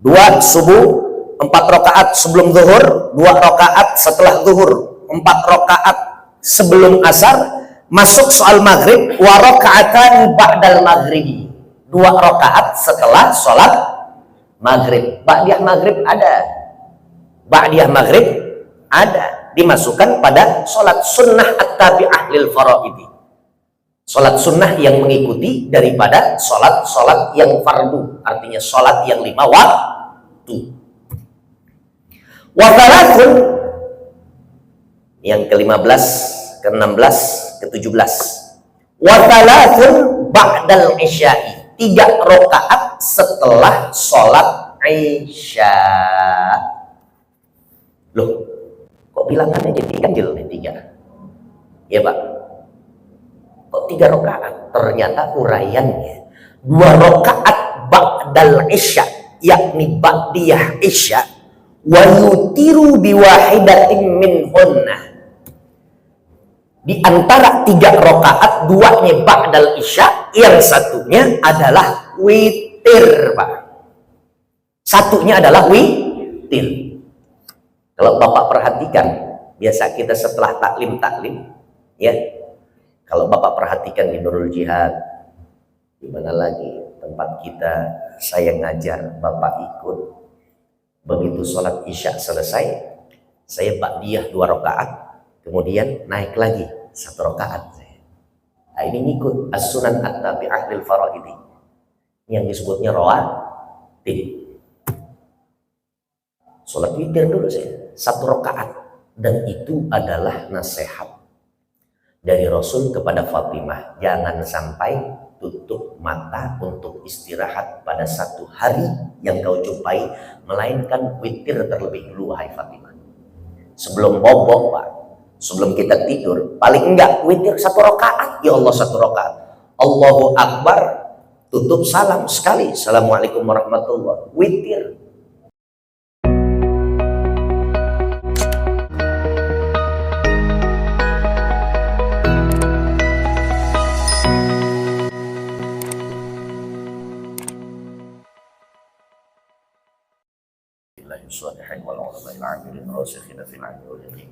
2 subuh, 4 rakaat sebelum zuhur, 2 rakaat setelah zuhur, 4 rakaat sebelum asar, masuk soal maghrib, wa raka'atan ba'dal maghrib, 2 rakaat setelah sholat maghrib. Ba'diyah maghrib ada, ba'diyah maghrib ada, dimasukkan pada sholat sunnah at-tabi'ah lil faraidi, sholat sunnah yang mengikuti daripada sholat yang fardu, artinya sholat yang 5 waktu. Wa thalathun, yang ke-15, ke-16, ke-17. Wa thalathun ba'dal isya'i, 3 rakaat setelah sholat isya. Loh, kok bilangannya jadi ganjil nih 3? Ya Pak, kok 3 rakaat? Ternyata uraiannya 2 rakaat ba'dal isya, yakni ba'diyah isya, wa yutiru biwahidatin minhunna. Di antara 3 rakaat, 2-nya ba'dal isya, yang satunya adalah witir, Pak. Satunya adalah witir. Kalau Bapak perhatikan, biasa kita setelah taklim, ya. Kalau Bapak perhatikan di Nurul Jihad, di mana lagi tempat kita, saya ngajar, Bapak ikut. Begitu sholat isya selesai, saya ba'diyah 2 rakaat, kemudian naik lagi 1 rakaat. Nah, ini ngikut as-sunan at-tabi'ah lil faraidi, yang disebutnya rawatib. Sholat witir dulu saya 1 rakaat, dan itu adalah nasihat dari Rasul kepada Fatimah, jangan sampai tutup mata untuk istirahat pada 1 hari yang kau jumpai, melainkan witir terlebih dulu, wahai Fatimah. Sebelum bobo, Pak, sebelum kita tidur, paling enggak witir 1 rakaat. Ya Allah, 1 rakaat, Allahu Akbar, tutup salam sekali, Assalamualaikum warahmatullahi wabarakatuh, witir. الصالحين والعلماء العاملين الراسخين في العلم واليقين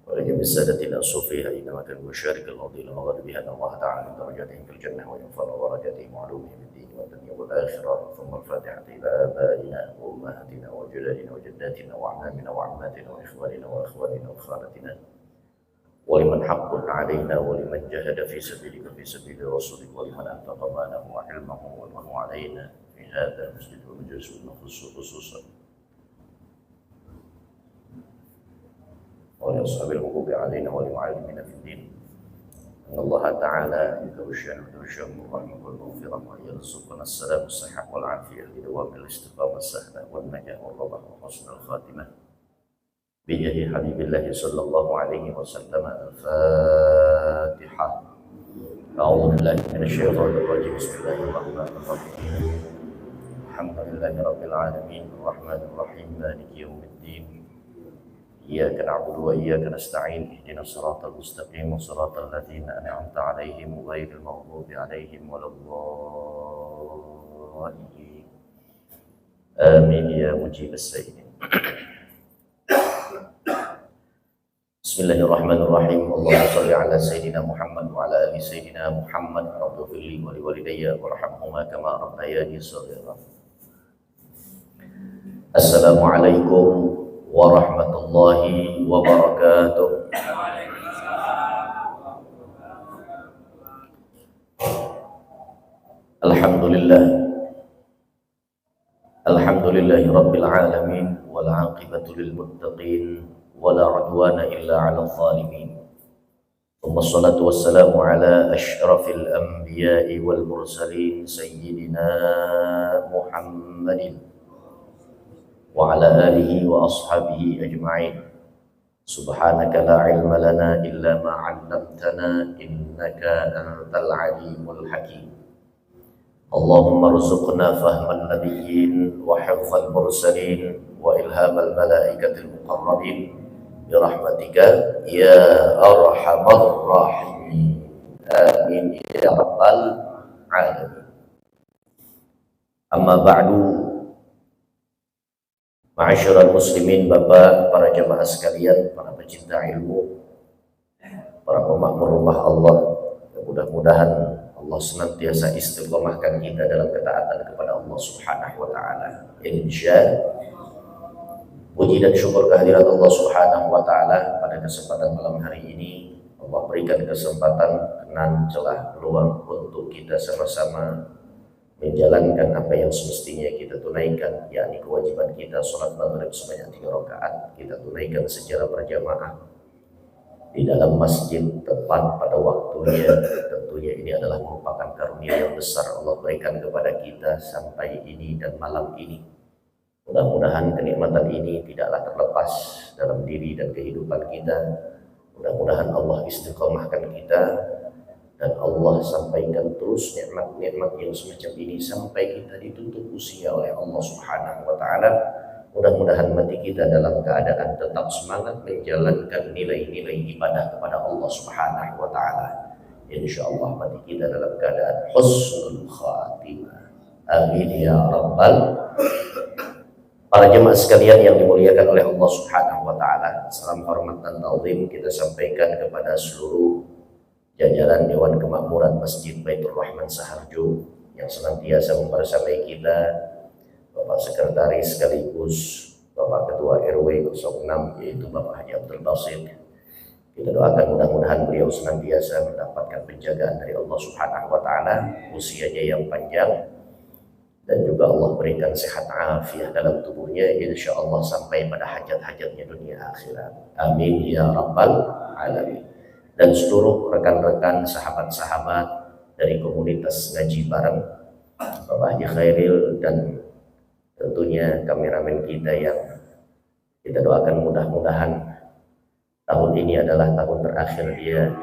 ولجميع السادة الصوفية أينما كانوا مشارك الأرض وغد بها الله تعالى من درجاتهم في الجنة وينفع درجاتهم وعلومهم الدين والدنيا والآخرة. ثم الفاتحة إلى آبائنا وأمهاتنا وجدادنا وجداتنا وأعمامنا وعماتنا وإخواننا وأخواننا وخالتنا ولمن حق علينا ولمن جاهد في سبيلك في سبيل رسولك ولمن أنفق ماله وعلمه ومن علينا في هذا المسجد ومجلس خصوصا ولأصحاب الحقوق علينا ولمعلمنا في الدين أن الله تعالى يتوشى الرحمة والمغفرة ويرزقنا السلام والصحة والعافية بدوام الاستقامة السهلة والنجاة والرضا وحسن الخاتمة بجاه حبيب الله صلى الله عليه وسلم. الفاتحة. أعوذ بالله من الشيطان الرجيم. بسم الله الرحمن الرحيم. الحمد لله رب العالمين الرحمن الرحيم مالك يوم الدين إياك نعبد وإياك نستعين اهدنا الصراط المستقيم صراط الذين أنعمت عليهم غير المغضوب عليهم ولا الضالين آمين يا مجيب السائلين. بسم الله الرحمن الرحيم. اللهم صل على سيدنا محمد وعلى آل سيدنا محمد رب اغفر لي ولوالدي وارحمهما كما ربياني صغيرا. السلام عليكم warahmatullahi wabarakatuh. Alhamdulillahi rabbil alamin wal aqibatu lil muttaqin wala udwana illa 'alal zalimin. Thumma shalatu wassalamu ala asyrafil anbiya'i wal mursalin sayyidina Muhammadin wa ala alihi wa ashabihi ajma'in. Subhanaka la ilma lana illa ma 'allamtana innaka antal alimul hakim. Allahumma rzuqna fahman nabiyyin wa hifdzal mursalin wa ilhamal malaikatil muqarrabin bi rahmatika ya arhamar rahimin. Amin ya rabbal alamin. Amma ba'du. Ma'asyiral muslimin, Bapak, para jamaah sekalian, para pecinta ilmu, para pemakmur rumah Allah, mudah-mudahan Allah senantiasa istiqomahkan kita dalam ketaatan kepada Allah Subhanahu wa taala. Insya puji dan syukur kehadirat Allah Subhanahu wa taala pada kesempatan malam hari ini. Allah berikan kesempatan, kenan, celah, peluang untuk kita sama-sama menjalankan apa yang semestinya kita tunaikan, yakni kewajiban kita sholat maghrib sebanyak 3 rakaat kita tunaikan secara berjamaah di dalam masjid tepat pada waktunya. Tentunya ini adalah merupakan karunia yang besar Allah berikan kepada kita sampai ini dan malam ini. Mudah-mudahan kenikmatan ini tidaklah terlepas dalam diri dan kehidupan kita. Mudah-mudahan Allah istiqomahkan kita dan Allah sampaikan terus nikmat-nikmat yang semacam ini sampai kita ditutup usia oleh Allah Subhanahu wa taala. Mudah-mudahan mati kita dalam keadaan tetap semangat menjalankan nilai-nilai ibadah kepada Allah Subhanahu wa taala. Insyaallah mati kita dalam keadaan husnul khatimah. Amin ya rabbal. Para jemaah sekalian yang dimuliakan oleh Allah Subhanahu wa taala, salam hormat dan ta'zim kita sampaikan kepada seluruh jajaran Dewan Kemakmuran Masjid Baitur Rahman Saharjo yang senantiasa membersamai kita, Bapak Sekretaris sekaligus Bapak Ketua RW 06 yaitu Bapak Haji Abdul Basit. Kita doakan mudah-mudahan beliau senantiasa mendapatkan penjagaan dari Allah Subhanahu wa taala, usianya yang panjang dan juga Allah berikan sehat afiat dalam tubuhnya, insya Allah sampai pada hajat-hajatnya dunia akhirat. Amin ya rabbal alamin. Dan seluruh rekan-rekan, sahabat-sahabat dari komunitas ngaji bareng, Bapak Haji Khairil dan tentunya kameramen kita yang kita doakan mudah-mudahan tahun ini adalah tahun terakhir dia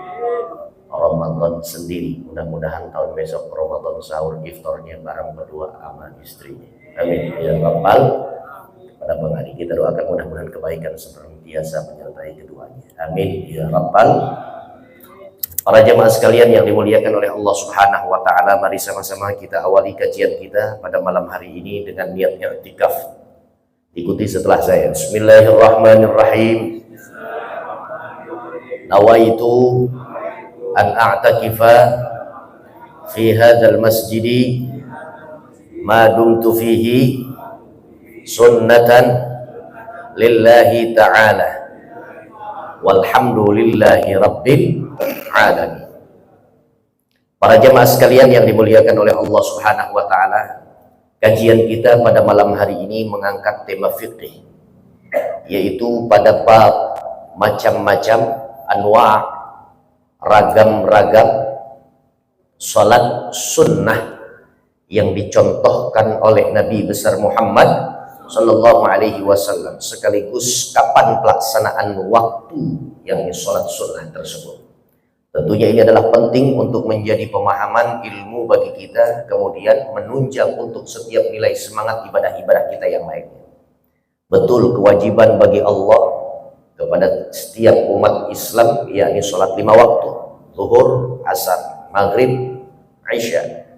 Ramadan sendiri. Mudah-mudahan tahun besok Ramadan sahur iftarnya bareng berdua sama istrinya. Amin ya rabbal. Pada Bang Adi kita doakan mudah-mudahan kebaikan senantiasa menyertai keduanya. Amin ya rabbal. Para jemaah sekalian yang dimuliakan oleh Allah Subhanahu wa taala, mari sama-sama kita awali kajian kita pada malam hari ini dengan niat i'tikaf. Ikuti setelah saya. Bismillahirrahmanirrahim. Nawaitu an a'takifa fi hadzal masjidi ma dumtu fihi sunnatan lillahi ta'ala walhamdulillahi rabbil alamin. Para jemaah sekalian yang dimuliakan oleh Allah Subhanahu wa taala, kajian kita pada malam hari ini mengangkat tema fikih, yaitu pada bab macam-macam anwa' ragam-ragam salat sunnah yang dicontohkan oleh Nabi besar Muhammad sallallahu alaihi wasallam, sekaligus kapan pelaksanaan waktu yang salat sunnah tersebut. Tentunya ini adalah penting untuk menjadi pemahaman ilmu bagi kita, kemudian menunjang untuk setiap nilai semangat ibadah-ibadah kita yang lainnya. Betul kewajiban bagi Allah kepada setiap umat Islam, yakni sholat 5 waktu, zuhur, asar, maghrib, isya.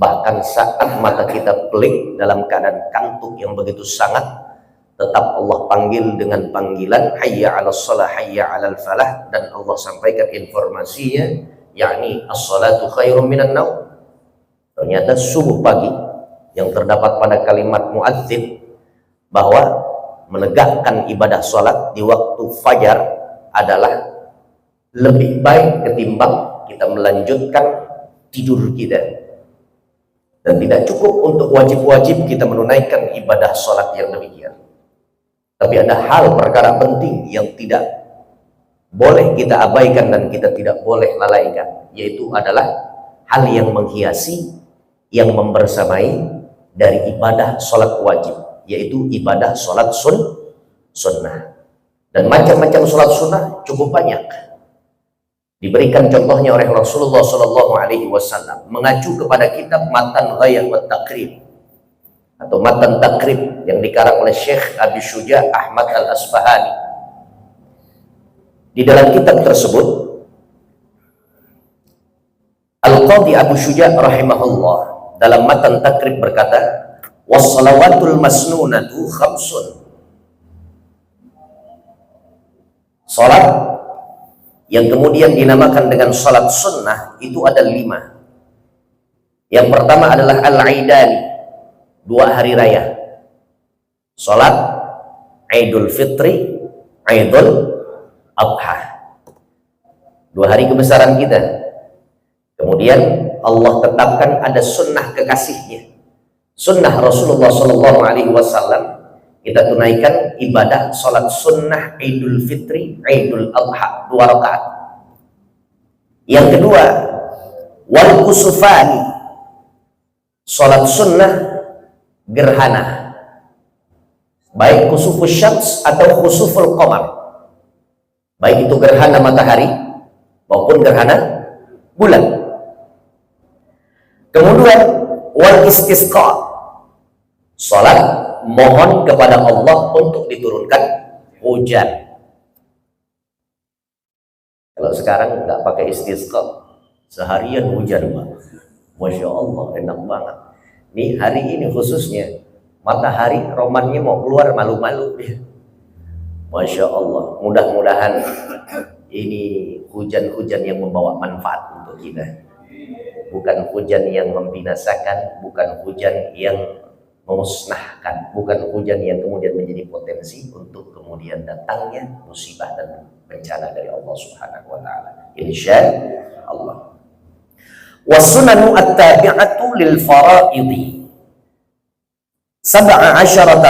Bahkan saat mata kita pelik dalam keadaan kantuk yang begitu sangat, tetap Allah panggil dengan panggilan hayya 'alas shalah, hayya 'alal falah, dan Allah sampaikan informasinya, yakni as-salatu khairum minan naum. Ternyata subuh pagi yang terdapat pada kalimat muadzin bahwa menegakkan ibadah salat di waktu fajar adalah lebih baik ketimbang kita melanjutkan tidur kita. Dan tidak cukup untuk wajib-wajib kita menunaikan ibadah salat yang demikian. Tapi ada hal perkara penting yang tidak boleh kita abaikan dan kita tidak boleh lalaikan, yaitu adalah hal yang menghiasi, yang membersamai dari ibadah sholat wajib, yaitu ibadah sholat sunnah. Dan macam-macam sholat sunnah cukup banyak. Diberikan contohnya oleh Rasulullah SAW mengacu kepada kitab Matan Ghayah wa Taqrib atau Matan Takrib yang dikarang oleh Syekh Abi Syuja Ahmad Al-Asfahani. Di dalam kitab tersebut Al-Qadhi Abu Syuja rahimahullah dalam Matan Takrib berkata, wassalawatul masnunatu khamsun Salat yang kemudian dinamakan dengan salat sunnah itu ada 5. Yang pertama adalah al-Aidani, 2 hari raya. Salat Idul Fitri, Idul Adha, 2 hari kebesaran kita. Kemudian Allah tetapkan ada sunnah kekasihnya, sunnah Rasulullah SAW. Kita tunaikan ibadah salat sunnah Idul Fitri, Idul Adha, 2 rakaat. Yang kedua, wal kusufani, salat sunnah gerhana, baik khusufus syams atau khusuful qamar, baik itu gerhana matahari maupun gerhana bulan. Kemudian wal istisqa, salat mohon kepada Allah untuk diturunkan hujan. Kalau sekarang nggak pakai istisqa, seharian hujan, Pak. Masya Allah, enak banget. Nih hari ini khususnya matahari romannya mau keluar malu-malu. Masya Allah, mudah-mudahan ini hujan-hujan yang membawa manfaat untuk kita, bukan hujan yang membinasakan, bukan hujan yang memusnahkan, bukan hujan yang kemudian menjadi potensi untuk kemudian datangnya musibah dan bencana dari Allah Subhanahu wa taala. Insya Allah. Wasunanu at-tabi'atu lil fara'idhi 17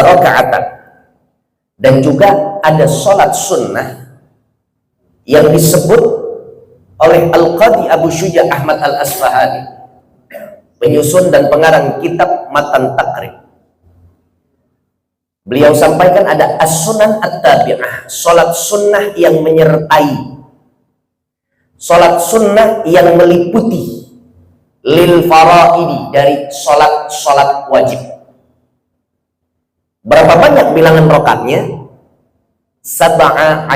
raka'atan, dan juga ada salat sunnah yang disebut oleh Al-Qadi Abu Syuja Ahmad Al-Asfahani, penyusun dan pengarang kitab Matan Takrib. Beliau sampaikan ada as-sunan at-tabi'ah, salat sunnah yang menyertai, salat sunnah yang meliputi, lil faraidi, dari salat wajib. Berapa banyak bilangan rakaatnya? 17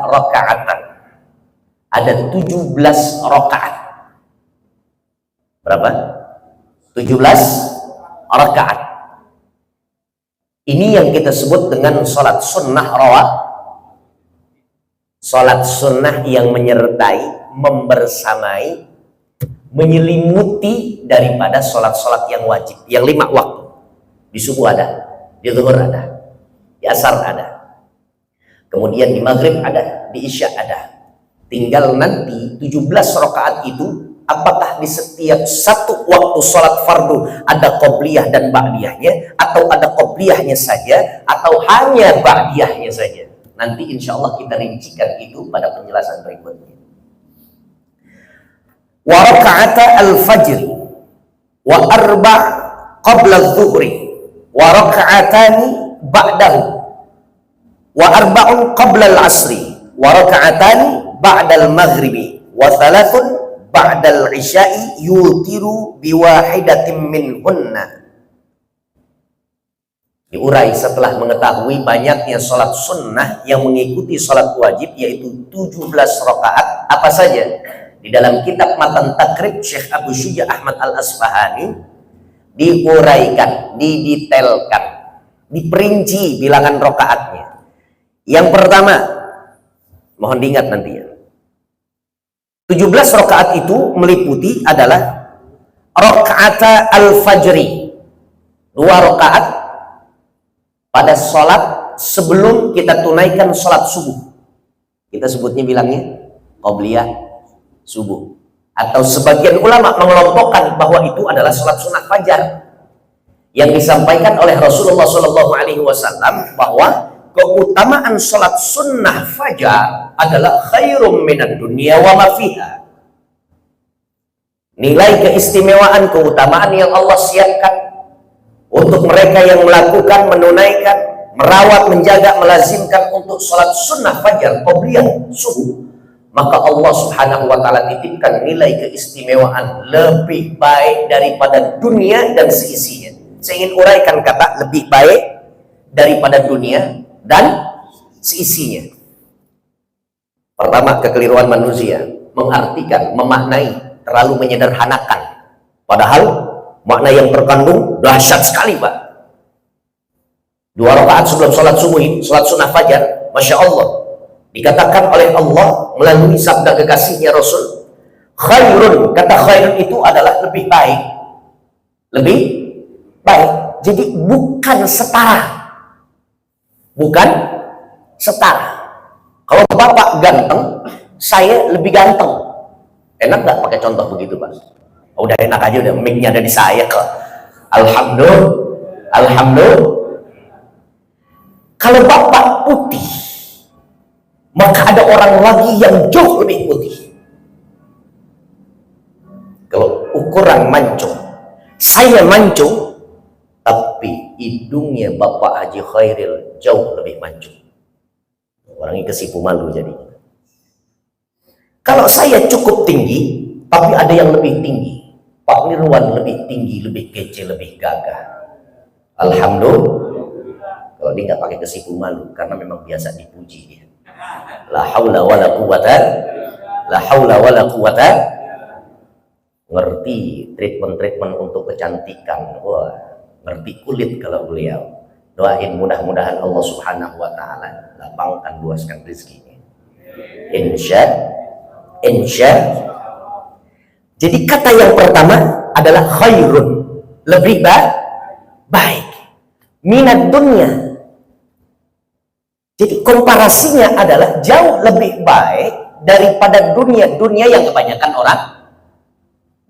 rakaatan. Ada 17 rakaat. Berapa? 17 rakaat. Ini yang kita sebut dengan salat sunnah rawat. Salat sunnah yang menyertai, membersamai, menyelimuti daripada salat-salat yang wajib, yang 5 waktu. Di subuh ada, di zuhur ada, di asar ada, kemudian di maghrib ada, di isya ada. Tinggal nanti 17 rakaat itu apakah di setiap satu waktu sholat fardu ada qobliyah dan ba'diyahnya, atau ada qobliyahnya saja, atau hanya ba'diyahnya saja. Nanti insya Allah kita rincikan itu pada penjelasan berikutnya. Wa raka'ata al-fajri wa arba' qabla adh-dhuhri wa raka'atani ba'dahu wa arba'un qabla al-asri wa raka'atani ba'da al-maghribi wa thalathun ba'dal isya'i yutiru biwahidatin minhunna. Diurai setelah mengetahui banyaknya sholat sunnah yang mengikuti sholat wajib, yaitu 17 rakaat. Apa saja? Di dalam kitab Matan Takrib Syekh Abu Syuja Ahmad Al-Asfahani diuraikan, didetailkan, diperinci bilangan rakaatnya. Yang pertama, mohon diingat nanti ya, 17 rakaat itu meliputi adalah rakaat al-fajri, 2 rakaat pada sholat sebelum kita tunaikan sholat subuh. Kita sebutnya bilangnya qobliyah subuh, atau sebagian ulama mengelompokkan bahwa itu adalah sholat sunnah fajar yang disampaikan oleh Rasulullah SAW bahwa keutamaan sholat sunnah fajar adalah khairum minad dunia wa ma fiha. Nilai keistimewaan, keutamaan yang Allah siapkan untuk mereka yang melakukan, menunaikan, merawat, menjaga, melazimkan untuk sholat sunnah fajar, qobliyah subuh, maka Allah Subhanahu wa ta'ala titipkan nilai keistimewaan lebih baik daripada dunia dan seisinya. Saya ingin uraikan kata lebih baik daripada dunia dan seisinya. Pertama, kekeliruan manusia mengartikan, memaknai, terlalu menyederhanakan, padahal makna yang terkandung dahsyat sekali, Pak. 2 rakaat sebelum sholat subuh, sholat sunnah fajar, Masya Allah, Dikatakan oleh Allah melalui sabda kekasihnya Rasul, khairun, kata khairun itu adalah lebih baik. Lebih baik. Jadi bukan setara. Bukan setara. Kalau Bapak ganteng, saya lebih ganteng. Enak nggak pakai contoh begitu, Pak? Oh, udah enak aja, udah mic-nya ada di saya kok. Alhamdulillah. Alhamdulillah. Kalau Bapak putih, maka ada orang lagi yang jauh lebih putih. Kalau ukuran mancung, saya mancung, tapi hidungnya Bapak Haji Khairil jauh lebih mancung. Orangnya kesipu malu jadi. Kalau saya cukup tinggi, tapi ada yang lebih tinggi. Pak Nirwan lebih tinggi, lebih kece, lebih gagah. Alhamdulillah. Kalau dia nggak pakai kesipu malu, karena memang biasa dipuji dia. La haula wala quwata, la haula wala quwata. Ngerti treatment untuk kecantikan. Wah, ngerti kulit kalau beliau. Doain mudah-mudahan Allah Subhanahu wa taala lapangkan, luaskan rezekinya. Insya. Jadi kata yang pertama adalah khairun, lebih baik. Minat dunia. Jadi komparasinya adalah jauh lebih baik daripada dunia yang kebanyakan orang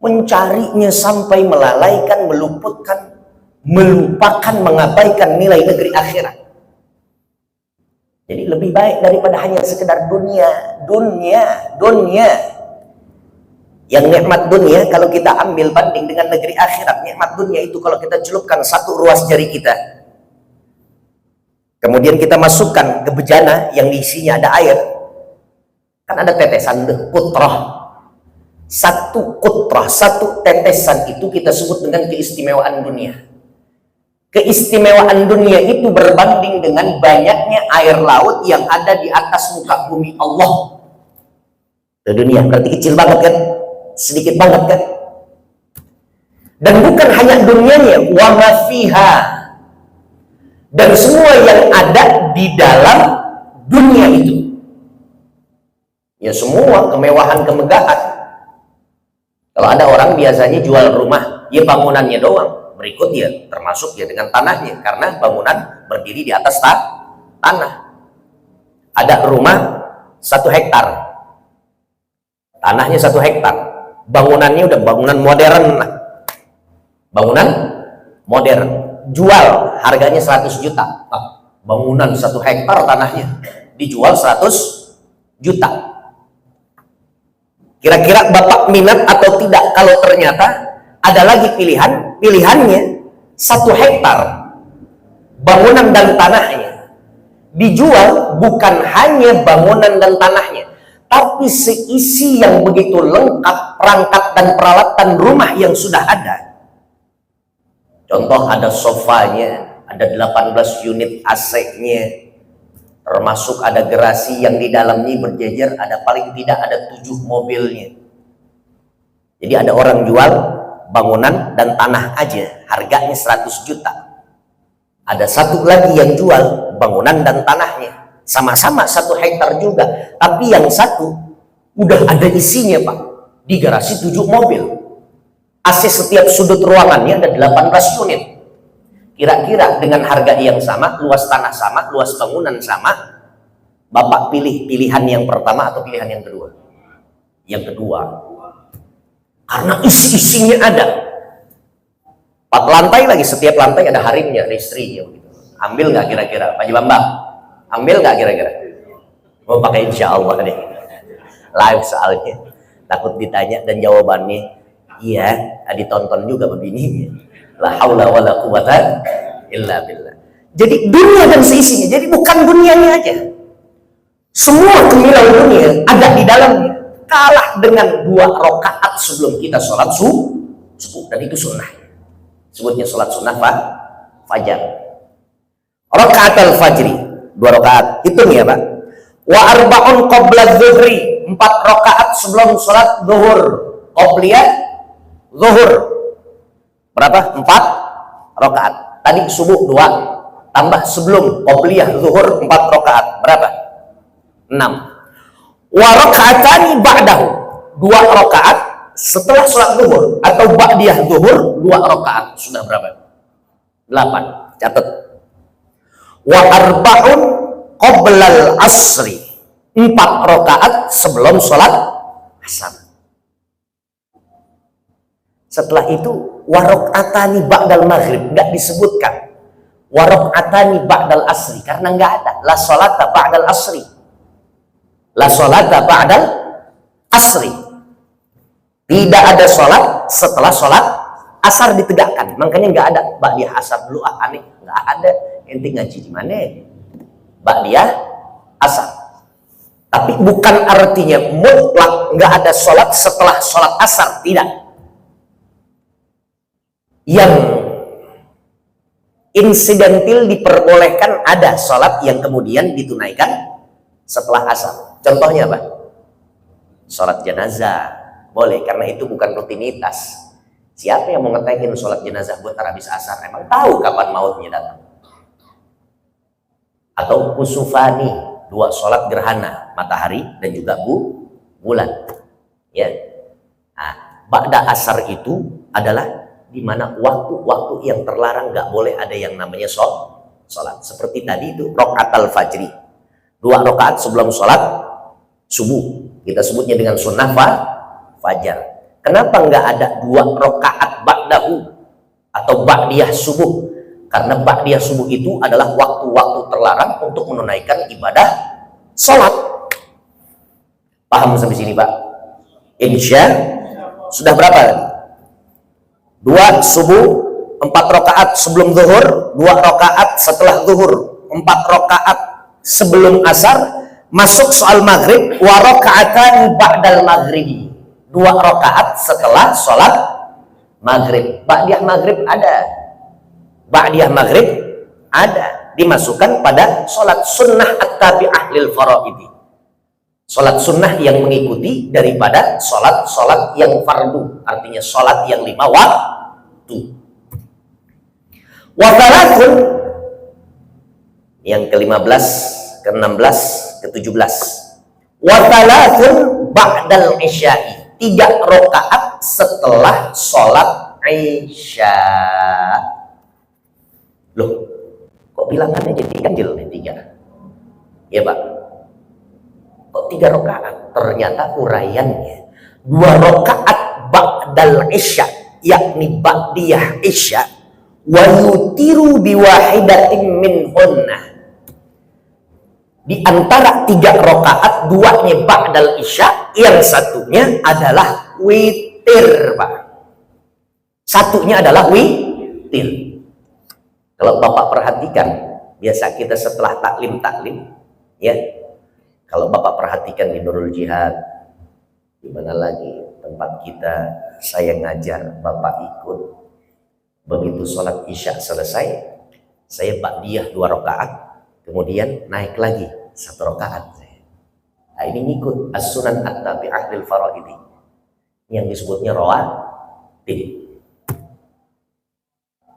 mencarinya sampai melalaikan, meluputkan, melupakan, mengabaikan nilai negeri akhirat. Jadi lebih baik daripada hanya sekedar dunia. Yang nikmat dunia kalau kita ambil banding dengan negeri akhirat, nikmat dunia itu kalau kita celupkan satu ruas jari kita, kemudian kita masukkan ke bejana yang diisinya ada air, kan ada tetesan putrah. Satu kutrah, satu tetesan itu kita sebut dengan keistimewaan dunia. Keistimewaan dunia itu berbanding dengan banyaknya air laut yang ada di atas muka bumi Allah. Ke dunia berarti kecil banget kan, sedikit banget kan. Dan bukan hanya dunianya, wa ma fiha, dan semua yang ada di dalam dunia itu. Ya semua kemewahan-kemegahan. Kalau ada orang biasanya jual rumah, ya bangunannya doang, berikut ya termasuk ya dengan tanahnya, karena bangunan berdiri di atas tanah. Ada rumah 1 hektar, tanahnya 1 hektar, bangunannya udah bangunan modern lah, bangunan modern, jual harganya 100 juta. Bangunan 1 hektar tanahnya dijual 100 juta. Kira-kira Bapak minat atau tidak kalau ternyata ada lagi pilihannya 1 hektar bangunan dan tanahnya dijual, bukan hanya bangunan dan tanahnya, tapi seisi yang begitu lengkap perangkat dan peralatan rumah yang sudah ada. Contoh, ada sofanya, ada 18 unit AC-nya, termasuk ada gerasi yang di dalamnya berjejer, ada paling tidak ada 7 mobilnya. Jadi ada orang jual bangunan dan tanah aja harganya 100 juta. Ada satu lagi yang jual bangunan dan tanahnya sama-sama 1 hektar juga, tapi yang satu udah ada isinya Pak, di garasi 7 mobil, AC setiap sudut ruangannya ada 18 unit. Kira-kira dengan harga yang sama, luas tanah sama, luas bangunan sama, Bapak pilih pilihan yang pertama atau pilihan yang kedua? Yang kedua. Karena isi-isinya ada. 4 lantai lagi, setiap lantai ada harimnya, ada istrinya. Ambil nggak kira-kira, Pak Haji Bambang? Ambil nggak kira-kira? Mau pakai insya Allah deh. Live soalnya. Takut ditanya dan jawabannya, iya, ditonton juga begini. La haula wala quwata illa billah. Jadi dunia dan seisinya. Jadi bukan dunianya aja. Semua kemilau dunia ada di dalamnya. Kalah dengan 2 rakaat sebelum kita sholat subuh, dan itu sunnah. Sebutnya sholat sunnah fajar. Rakaat al-fajri 2 rakaat. Hitung ya Pak. Wa arba'un qabla zuhri, 4 rakaat sebelum sholat zuhur. Qobliyah zuhur. Berapa? 4 rakaat. Tadi subuh 2, tambah sebelum qobliyah zuhur 4 rakaat. Berapa? 6. Wa raka'atani ba'dahu, 2 rakaat setelah sholat zuhur atau ba'diyah zuhur, 2 rakaat. Sudah berapa? 8. Catat. Wa arba'un qoblal asri, 4 rakaat sebelum sholat asar. Setelah itu wa raka'atani ba'dal maghrib, nggak disebutkan. Wa raka'atani ba'dal asri karena nggak ada. La sholata ba'dal asri. La sholata ba'dal asri. Tidak ada sholat setelah sholat asar ditegakkan. Makanya nggak ada ba'diyah asar dulu, aneh, nggak ada. Ente ngaji di mana? Ba'diyah asar. Tapi bukan artinya mutlak nggak ada sholat setelah sholat asar, tidak. Yang insidentil diperbolehkan ada sholat yang kemudian ditunaikan setelah asar. Contohnya apa? Sholat jenazah boleh, karena itu bukan rutinitas. Siapa yang mau ngetekin sholat jenazah buat habis asar? Emang tahu kapan mautnya datang? Atau kusufani, 2 sholat gerhana matahari dan juga bulan. Ya, nah, ba'da asar itu adalah di mana waktu-waktu yang terlarang, nggak boleh ada yang namanya sholat. Seperti tadi itu rokaatul fajri, 2 rakaat sebelum sholat subuh, kita sebutnya dengan sunnah fajar. Kenapa nggak ada 2 rakaat ba'dahu atau ba'diyah subuh? Karena ba'diyah subuh itu adalah waktu-waktu terlarang untuk menunaikan ibadah sholat. Paham sampai sini, Pak? Insya sudah berapa tadi? 2 subuh, 4 rakaat sebelum zuhur, 2 rakaat setelah zuhur, 4 rakaat sebelum asar. Masuk soal maghrib, wa raka'atan ba'dal maghribi, 2 rakaat setelah sholat maghrib. Ba'diyah maghrib ada, ba'diyah maghrib ada, dimasukkan pada sholat sunnah at-tabi'ah lil faraidi, sholat sunnah yang mengikuti daripada sholat yang fardu, artinya sholat yang 5 waktu. Wasalatun, yang ke-15, ke-16, ke-17. Wasalatun ba'dal isya'i, 3 rakaat setelah sholat isya. Loh, kok bilangannya jadi ganjil nih 3? Ya, Pak. Kok 3 rakaat? Ternyata uraiannya 2 rakaat ba'dal isya, yakni ba'diyah isya, wa yutiru biwahidatin minhunna. Di antara 3 rakaat, 2-nya ba'dal isya, yang satunya adalah witir, Pak. Satunya adalah witir. Kalau Bapak perhatikan, biasa kita setelah taklim, ya, kalau Bapak perhatikan di Nurul Jihad, di mana lagi tempat kita, saya ngajar, Bapak ikut. Begitu sholat isya selesai, saya ba'diyah 2 rakaat, kemudian naik lagi 1 rakaat. Nah, ini ngikut as-sunan at-tabi'ah lil faraidi, yang disebutnya rawatib.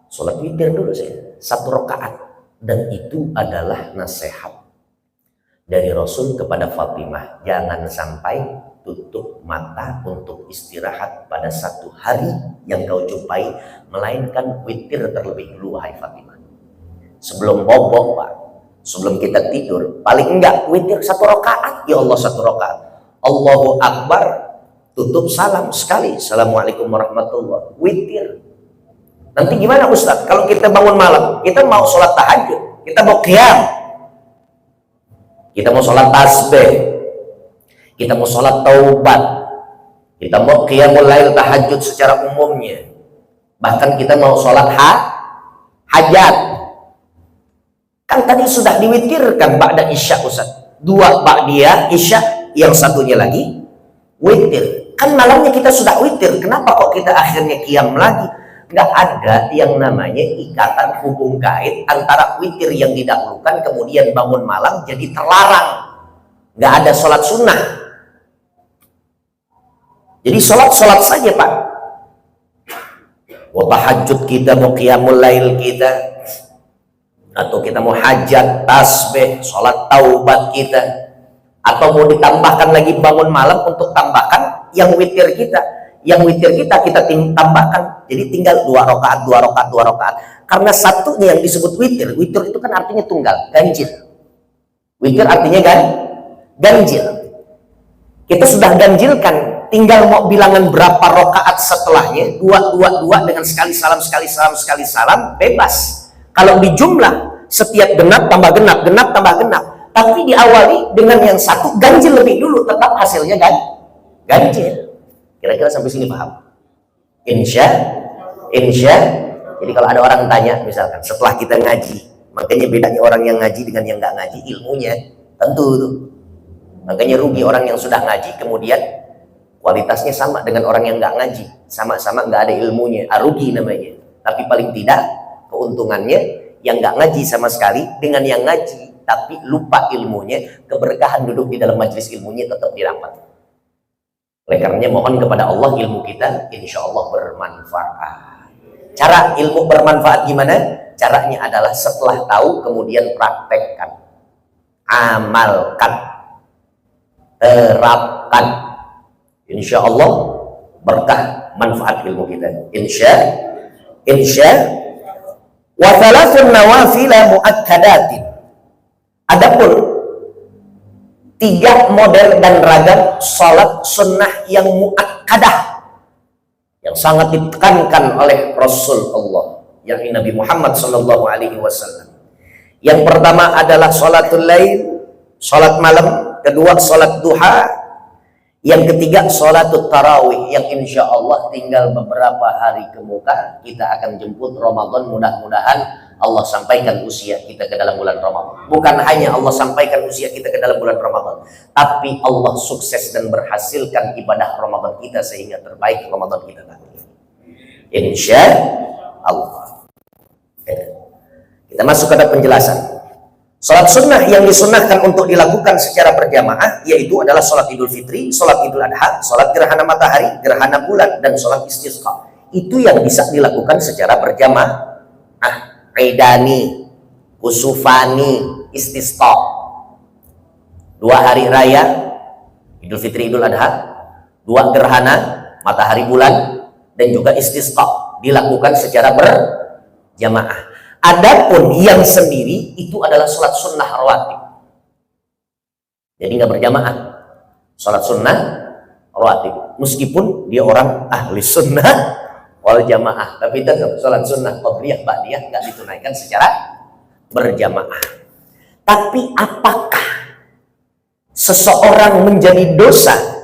Sholat witir dulu saya 1 rakaat, dan itu adalah nasihat dari Rasul kepada Fatimah, jangan sampai tutup mata untuk istirahat pada 1 hari yang kau jumpai, melainkan witir terlebih dulu, wahai Fatimah. Sebelum bobok, Pak, sebelum kita tidur, paling enggak witir 1 rakaat. Ya Allah, 1 rakaat. Allahu Akbar, tutup salam sekali, Assalamualaikum warahmatullahi, witir. Nanti gimana Ustaz? Kalau kita bangun malam, kita mau sholat tahajud, kita mau qiyam, kita mau sholat tasbih, kita mau sholat taubat, kita mau qiyamul lail tahajud secara umumnya, bahkan kita mau sholat hajat. Kan tadi sudah diwitirkan ba'da isya, Ustaz. 2 ba'diyah isya, yang satunya lagi witir. Kan malamnya kita sudah witir, kenapa kok kita akhirnya qiyam lagi? Nggak ada yang namanya ikatan hubung kait antara witir yang didahulukan kemudian bangun malam jadi terlarang. Nggak ada sholat sunnah. Jadi sholat saja, Pak. Mau tahajud kita, mau qiyamul lail kita, atau kita mau hajat, tasbih, sholat taubat kita, Atau mau ditambahkan lagi bangun malam untuk tambahkan yang witir kita. Yang witir kita tambahkan. Jadi tinggal 2 rakaat, 2 rakaat, 2 rakaat. Karena satunya yang disebut witir. Witir itu kan artinya tunggal, ganjil. Witir artinya kan ganjil. Kita sudah ganjilkan, tinggal mau bilangan berapa rakaat setelahnya. 2 dengan sekali salam, bebas. Kalau di jumlah setiap genap tambah genap, genap tambah genap. Tapi diawali dengan yang satu ganjil lebih dulu, tetap hasilnya kan ganjil. Kira-kira sampai sini paham? Insya. Jadi kalau ada orang tanya, misalkan setelah kita ngaji, makanya bedanya orang yang ngaji dengan yang nggak ngaji ilmunya, tentu tuh. Makanya rugi orang yang sudah ngaji kemudian kualitasnya sama dengan orang yang nggak ngaji, sama-sama nggak ada ilmunya, rugi namanya. Tapi paling tidak keuntungannya yang nggak ngaji sama sekali dengan yang ngaji tapi lupa ilmunya, keberkahan duduk di dalam majelis ilmunya tetap didapat. Oleh karenanya mohon kepada Allah ilmu kita insya Allah bermanfaat. Cara ilmu bermanfaat gimana? Caranya adalah setelah tahu kemudian praktekkan, amalkan, terapkan. Insya Allah berkah manfaat ilmu kita. Insya. Wa thalathun nawafila muakkadatin. Adapun 3 model dan ragam salat sunnah yang muakkadah, yang sangat ditekankan oleh Rasulullah, yakni Nabi Muhammad sallallahu alaihi wasallam. Yang pertama adalah salatul lail, salat malam. Kedua salat duha. Yang ketiga salatul tarawih, yang insya Allah tinggal beberapa hari ke muka kita akan jemput Ramadan. Mudah-mudahan Allah sampaikan usia kita ke dalam bulan Ramadan. Bukan hanya Allah sampaikan usia kita ke dalam bulan Ramadan, tapi Allah sukses dan berhasilkan ibadah Ramadan kita sehingga terbaik Ramadan kita nanti. Insya Allah. Kita masuk ke penjelasan. Salat sunnah yang disunnahkan untuk dilakukan secara berjamaah yaitu adalah salat Idul Fitri, salat Idul Adha, salat gerhana matahari, gerhana bulan, dan salat istisqa. Itu yang bisa dilakukan secara berjamaah. Idani, kusufani, istisqa. 2 hari raya, Idul Fitri, Idul Adha, 2 gerhana matahari bulan, dan juga istisqa dilakukan secara berjamaah. Adapun yang sendiri itu adalah sholat sunnah rawatib. Jadi nggak berjamaah. Sholat sunnah rawatib. Meskipun dia orang ahli sunnah wal jamaah, tapi tetap sholat sunnah qabliyah ba'diyah nggak ditunaikan secara berjamaah. Tapi apakah seseorang menjadi dosa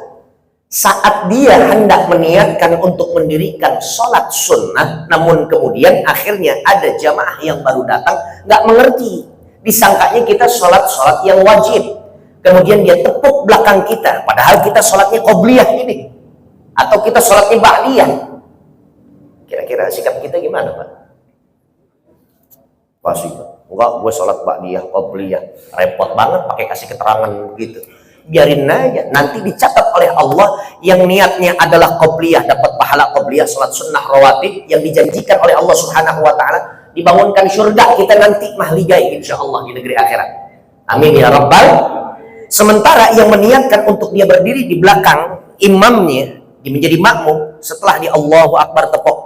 saat dia hendak meniatkan untuk mendirikan sholat sunnah, namun kemudian akhirnya ada jamaah yang baru datang nggak mengerti, disangkanya kita sholat yang wajib, kemudian dia tepuk belakang kita, padahal kita sholatnya qobliyah ini, atau kita sholatnya ba'diyah. Kira-kira sikap kita gimana, Pak? Pasti, enggak, gue sholat ba'diyah, qobliyah, repot banget pakai kasih keterangan begitu. Biarin aja, nanti dicatat oleh Allah yang niatnya adalah qobliyah dapat pahala qobliyah salat sunnah rawatib yang dijanjikan oleh Allah Subhanahu wa taala, dibangunkan surga kita nanti mahligai insyaallah di negeri akhirat. Amin ya rabbal. Sementara yang meniatkan untuk dia berdiri di belakang imamnya, dia menjadi makmum, setelah di Allahu Akbar tepok.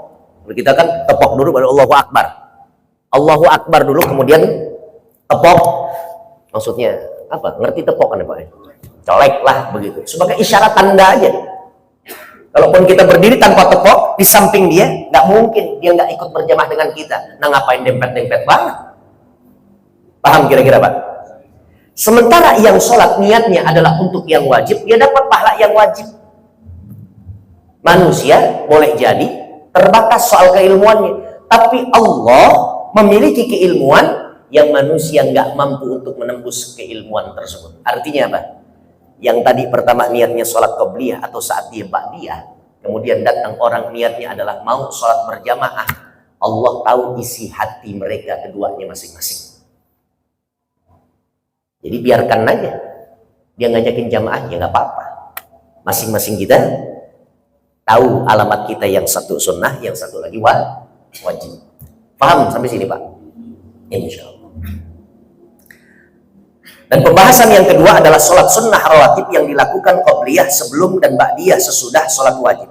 Kita kan tepok dulu baru Allahu Akbar. Allahu Akbar dulu kemudian tepok. Maksudnya apa? Ngerti tepok kan ya Pak? Colek lah begitu, sebagai isyarat tanda aja. Kalaupun kita berdiri tanpa tepok di samping dia, nggak mungkin dia nggak ikut berjamaah dengan kita. Nah ngapain dempet-dempet banget? Paham kira-kira Pak? Sementara yang sholat niatnya adalah untuk yang wajib, dia dapat pahala yang wajib. Manusia boleh jadi terbatas soal keilmuannya, tapi Allah memiliki keilmuan yang manusia nggak mampu untuk menembus keilmuan tersebut. Artinya apa? Yang tadi pertama niatnya sholat qobliyah atau saat dia ba'diyah, kemudian datang orang niatnya adalah mau sholat berjamaah, Allah tahu isi hati mereka keduanya masing-masing. Jadi biarkan aja dia ngajakin jamaah, ya nggak apa-apa. Masing-masing kita tahu alamat kita, yang satu sunnah, yang satu lagi wajib. Paham sampai sini Pak? Insya Allah. Dan pembahasan yang kedua adalah sholat sunnah rawatib yang dilakukan qobliyah sebelum dan ba'diyah sesudah sholat wajib.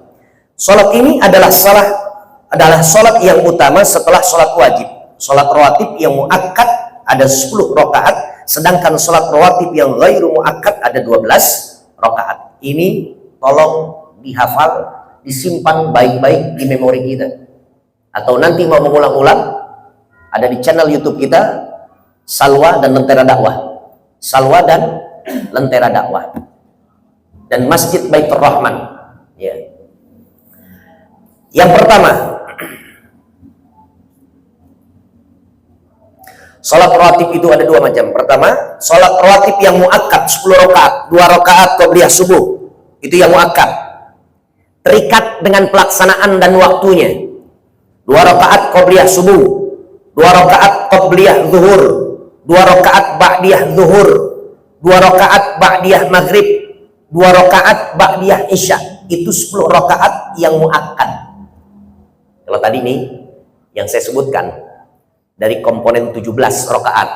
Sholat ini adalah sholat yang utama setelah sholat wajib. Sholat rawatib yang muakkad ada 10 rakaat, sedangkan sholat rawatib yang ghairu muakkad ada 12 rakaat. Ini tolong dihafal, disimpan baik-baik di memori kita. Atau nanti mau mengulang-ulang, ada di channel YouTube kita, Salwa dan Lentera Dakwah. Salwa dan Lentera Dakwah. Dan Masjid Baitur Rahman. Ya. Yang pertama, sholat rawatib itu ada 2 macam. Pertama, sholat rawatib yang muakkad 10 rakaat, 2 rakaat qobliyah subuh. Itu yang muakkad. Terikat dengan pelaksanaan dan waktunya. 2 rakaat qobliyah subuh, 2 rakaat qobliyah zuhur, 2 rakaat ba'diyah zuhur, 2 rakaat ba'diyah maghrib, 2 rakaat ba'diyah isya. Itu 10 rakaat yang muakkad. Kalau tadi nih yang saya sebutkan dari komponen 17 rakaat,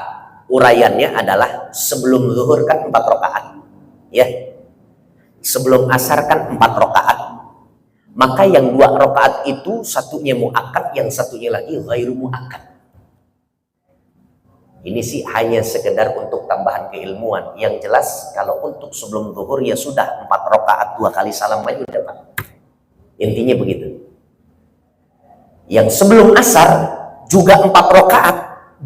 uraiannya adalah sebelum zuhur kan 4 rakaat, ya. Sebelum asar kan 4 rakaat. Maka yang 2 rakaat itu satunya muakkad, yang satunya lagi ghairu muakkad. Ini sih hanya sekedar untuk tambahan keilmuan. Yang jelas kalau untuk sebelum zuhur ya sudah 4 rakaat 2 kali salam aja udah Pak. Intinya begitu. Yang sebelum asar juga 4 rakaat,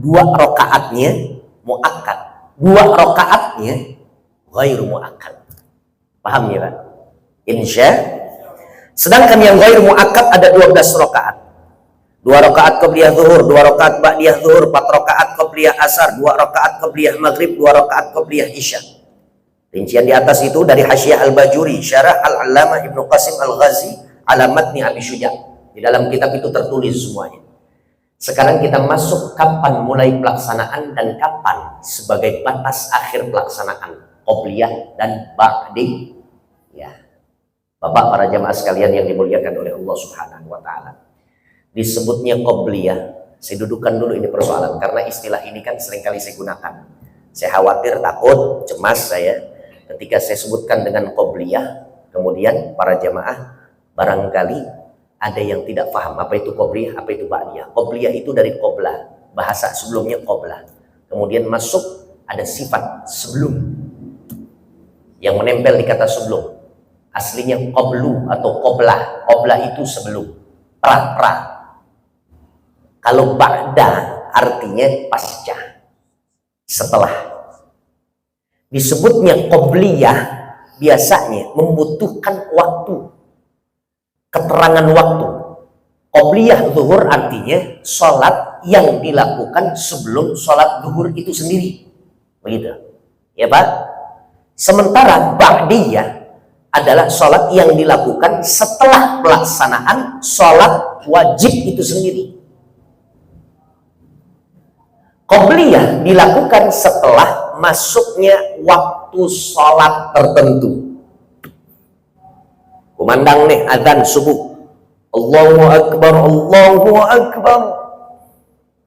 2 rakaatnya muakkad, 2 rakaatnya ghairu muakkad. Paham ya Pak? Insya. Sedangkan yang ghairu muakkad ada 12 rakaat. 2 rakaat qobliyah zuhur, 2 rakaat ba'diyah zuhur, 4 rakaat qobliyah asar, 2 rakaat qobliyah maghrib, 2 rakaat qobliyah isya. Rincian di atas itu dari Hasyiah Al-Bajuri, Syarah Al-Allamah Ibnu Qasim Al-Ghazi ala Matni Abi Syuja'. Di dalam kitab itu tertulis semuanya. Sekarang kita masuk kapan mulai pelaksanaan dan kapan sebagai batas akhir pelaksanaan qobliyah dan ba'di. Ya. Bapak para jamaah sekalian yang dimuliakan oleh Allah Subhanahu wa taala. Disebutnya qobliyah, saya dudukkan dulu ini persoalan karena istilah ini kan seringkali saya gunakan. Saya khawatir, takut, cemas saya ketika saya sebutkan dengan qobliyah, kemudian para jamaah barangkali ada yang tidak paham apa itu qobliyah, apa itu ba'diyah. Qobliyah itu dari qoblah, bahasa sebelumnya qoblah. Kemudian masuk ada sifat sebelum yang menempel di kata sebelum. Aslinya qoblu atau qoblah. Qoblah itu sebelum, pra. Kalau ba'da artinya pasca, setelah. Disebutnya qobliyah biasanya membutuhkan waktu, keterangan waktu. Qobliyah zuhur artinya sholat yang dilakukan sebelum sholat zuhur itu sendiri. Begitu. Ya Pak? Sementara ba'diyah adalah sholat yang dilakukan setelah pelaksanaan sholat wajib itu sendiri. Qobliyah dilakukan setelah masuknya waktu sholat tertentu. Kumandang nih adzan subuh. Allahu Akbar, Allahu Akbar.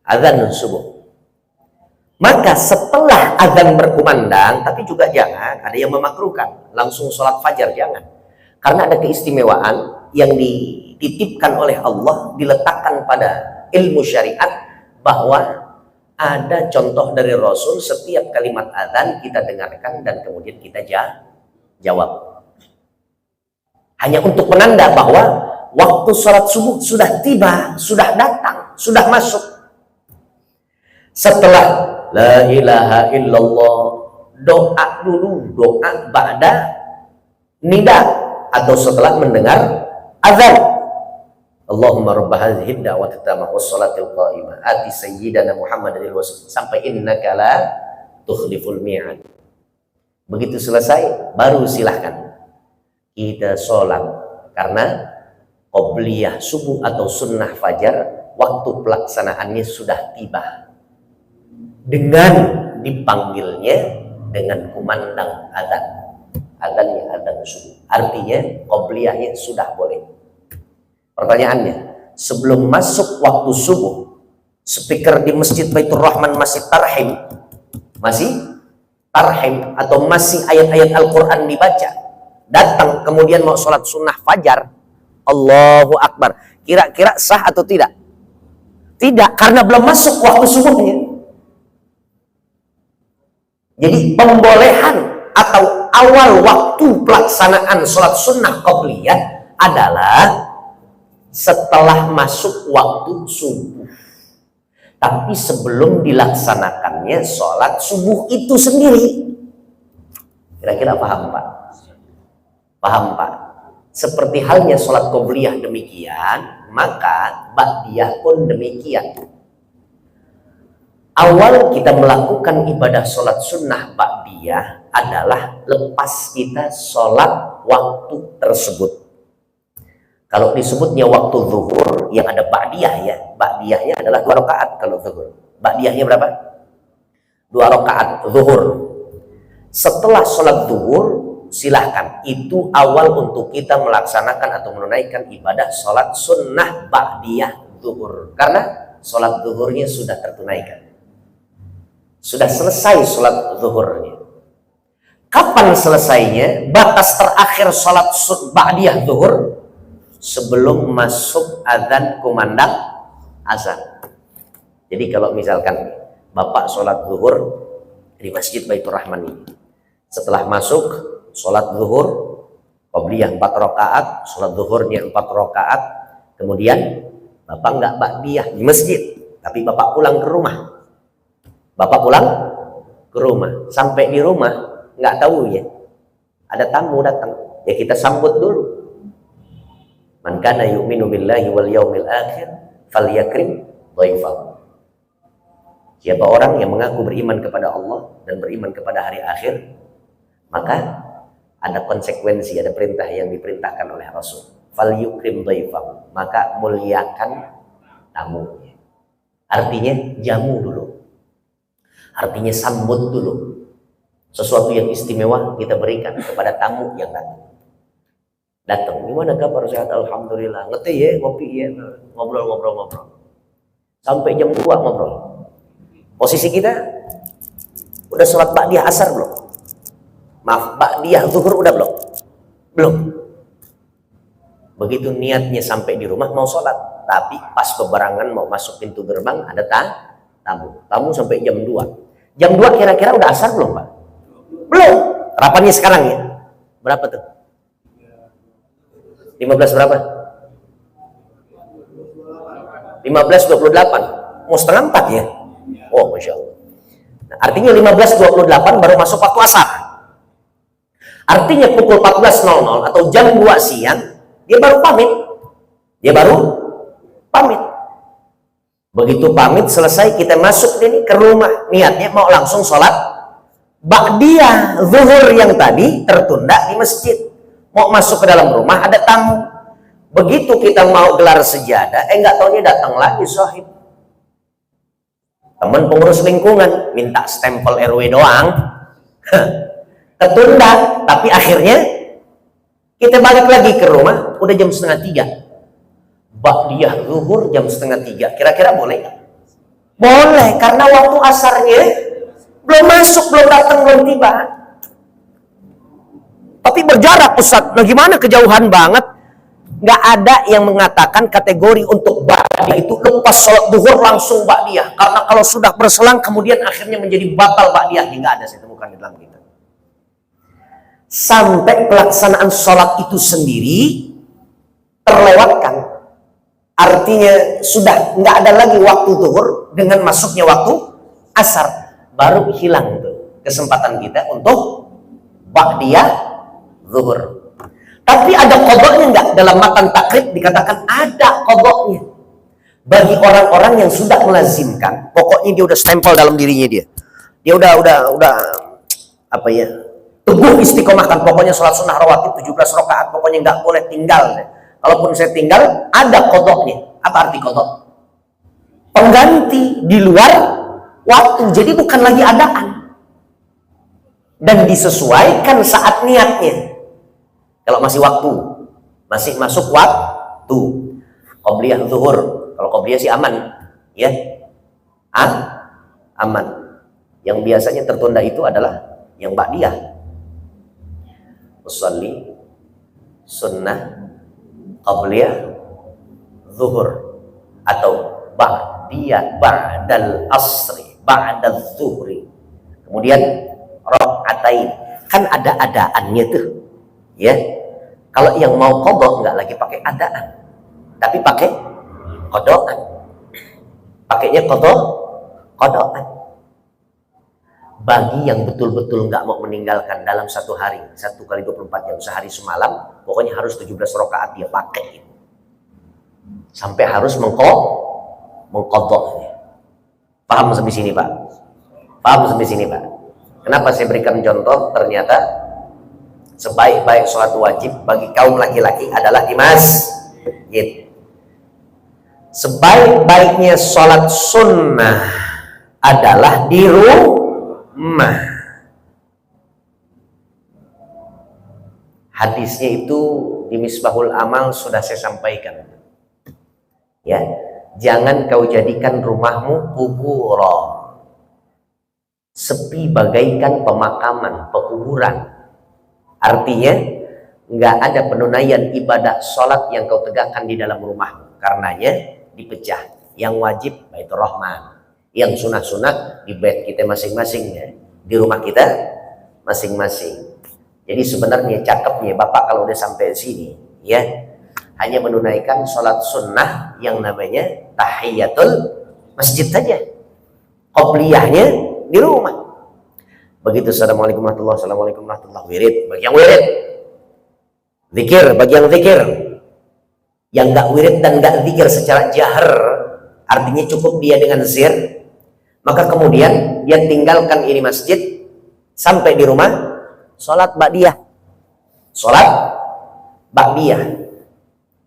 Adzan subuh. Maka setelah adzan berkumandang, tapi juga jangan ada yang memakruhkan langsung sholat fajar, jangan. Karena ada keistimewaan yang dititipkan oleh Allah, diletakkan pada ilmu syariat bahwa ada contoh dari Rasul, setiap kalimat adzan kita dengarkan dan kemudian kita jawab. Hanya untuk menanda bahwa waktu sholat subuh sudah tiba, sudah datang, sudah masuk. Setelah la ilaha illallah, doa dulu, doa ba'da nida atau setelah mendengar azan. Allahumma rabb hadhihi ad-da'wati tammah was salatil qa'imah ati sayyidana Muhammadil wasallam sampai innaka la tukhliful mi'ad. Begitu selesai baru silahkan kita sholat, karena qobliyah subuh atau sunnah fajar waktu pelaksanaannya sudah tiba dengan dipanggilnya dengan kumandang adzan. Adzannya adzan subuh, artinya qobliyahnya sudah boleh. Pertanyaannya, sebelum masuk waktu subuh, speaker di Masjid Baitur Rahman masih tarhim, masih tarhim atau masih ayat-ayat Al-Quran dibaca, datang kemudian mau sholat sunnah fajar, Allahu Akbar, kira-kira sah atau tidak? Tidak, karena belum masuk waktu subuhnya. Jadi pembolehan atau awal waktu pelaksanaan sholat sunnah qobliyah adalah setelah masuk waktu subuh. Tapi sebelum dilaksanakannya sholat subuh itu sendiri. Kira-kira paham Pak? Paham Pak? Seperti halnya sholat qobliyah demikian, maka ba'diyah pun demikian. Awal kita melakukan ibadah sholat sunnah ba'diyah adalah lepas kita sholat waktu tersebut. Kalau disebutnya waktu zuhur yang ada ba'diyah ya, ba'diyahnya adalah 2 rakaat kalau zuhur. Ba'diyahnya berapa? 2 rakaat zuhur. Setelah sholat zuhur silahkan, itu awal untuk kita melaksanakan atau menunaikan ibadah sholat sunnah ba'diyah zuhur, karena sholat zuhurnya sudah tertunaikan, sudah selesai sholat zuhurnya. Kapan selesainya? Batas terakhir sholat ba'diyah zuhur sebelum masuk azan kumandang azan. Jadi kalau misalkan Bapak sholat zuhur di Masjid Baitur Rahman ini, setelah masuk sholat zuhur qobliyah 4 rakaat, sholat zuhurnya 4 rakaat, kemudian Bapak nggak ba'diyah di masjid, tapi Bapak pulang ke rumah. Bapak pulang ke rumah, sampai di rumah nggak tahu ya, ada tamu datang, ya kita sambut dulu. Man kana yu'minu billahi wal yaumil akhir falyakrim dhaifahu. Siapa orang yang mengaku beriman kepada Allah dan beriman kepada hari akhir, maka ada konsekuensi, ada perintah yang diperintahkan oleh Rasul. Falyukrim dhaifahu, maka muliakan tamunya. Artinya jamu dulu. Artinya sambut dulu. Sesuatu yang istimewa kita berikan kepada tamu yang datang. Datang, gimana kabar? Sehat, alhamdulillah. Ngeteh ya, kopi ya, ngobrol. Sampai jam 2 ngobrol. Posisi kita udah sholat ba'diyah asar belum? Maaf, ba'diyah zuhur udah belum? Belum. Begitu niatnya sampai di rumah mau sholat, tapi pas bebarangan mau masuk pintu gerbang ada tamu. Tamu sampai jam 2. Jam 2 kira-kira udah asar belum Pak? Belum. Rapannya sekarang ya? Berapa tuh? 15 berapa? 15.28. Mau setengah 4 ya? Oh Masya Allah. Nah, artinya 15.28 baru masuk waktu asar. Artinya pukul 14.00 atau jam 2 siang dia baru pamit. Begitu pamit selesai, kita masuk ini ke rumah, niatnya mau langsung sholat ba'diyah zuhur yang tadi tertunda di masjid. Mau masuk ke dalam rumah ada tamu. Begitu kita mau gelar sejadah, nggak taunya datang lagi sahib, teman pengurus lingkungan, minta stempel RW doang. Ketunda, tapi akhirnya kita balik lagi ke rumah udah jam 2:30. Ba'diyah zuhur jam 2:30. Kira-kira boleh nggak? Boleh, karena waktu asarnya belum masuk, belum datang, belum tiba. Tapi berjarak Ustaz. Nah gimana, kejauhan banget? Nggak ada yang mengatakan kategori untuk ba'diyah itu lepas sholat zuhur langsung ba'diyah. Karena kalau sudah berselang kemudian akhirnya menjadi batal ba'diyah. Nggak ada, saya temukan di dalam kitab. Sampai pelaksanaan sholat itu sendiri terlewatkan. Artinya sudah nggak ada lagi waktu zuhur dengan masuknya waktu asar. Baru hilang tuh kesempatan kita untuk ba'diyah zuhur. Tapi ada qadanya enggak? Dalam matan takrib dikatakan ada qadanya. Bagi orang-orang yang sudah melazimkan, pokoknya dia udah stempel dalam dirinya dia. Dia udah apa ya? Teguh istiqomahkan, pokoknya sholat sunnah rawatib 17 rakaat, pokoknya nggak boleh tinggal. Kalaupun saya tinggal, ada qadanya. Apa arti qada? Pengganti di luar waktu. Jadi bukan lagi adaan. Dan disesuaikan saat niatnya. Kalau masih waktu, masih masuk waktu, qobliyah zuhur. Kalau qobliyah sih aman, ya, aman. Yang biasanya tertunda itu adalah yang ba'diyah. Usolli sunnah qabliyah zuhur atau ba'diyah ba'dal asri ba'dal zuhri. Kemudian rakaatain, kan ada adaannya tuh, ya. Kalau yang mau qadha nggak lagi pakai adaan, tapi pakai qadaan. Pakainya qadaan. Bagi yang betul-betul nggak mau meninggalkan dalam satu hari, 1 kali 24 jam, sehari semalam, pokoknya harus 17 rakaat dia pakai. Sampai harus mengqadha. Paham sampai sini, Pak? Paham sampai sini, Pak? Kenapa saya berikan contoh? Ternyata sebaik-baik sholat wajib bagi kaum laki-laki adalah di masjid. Sebaik-baiknya sholat sunnah adalah di rumah. Hadisnya itu di Misbahul Amal sudah saya sampaikan. Ya, jangan kau jadikan rumahmu kuburan, sepi bagaikan pemakaman, pekuburan. Artinya nggak ada penunaian ibadah sholat yang kau tegakkan di dalam rumahmu. Karenanya dipecah. Yang wajib Baitur Rahman, yang sunah-sunah di bait kita masing-masing, ya, di rumah kita masing-masing. Jadi sebenarnya cakepnya Bapak kalau udah sampai sini, ya, hanya menunaikan sholat sunnah yang namanya tahiyatul masjid saja. Qobliyahnya di rumah. Begitu. Assalamualaikum warahmatullahi wabarakatuh. Assalamualaikum warahmatullahi wabarakatuh. Wirid bagi yang wirid, zikir bagi yang zikir. Yang nggak wirid dan nggak zikir secara jahar, artinya cukup dia dengan zir, maka kemudian dia tinggalkan ini masjid sampai di rumah, sholat ba'diyah. Sholat ba'diyah.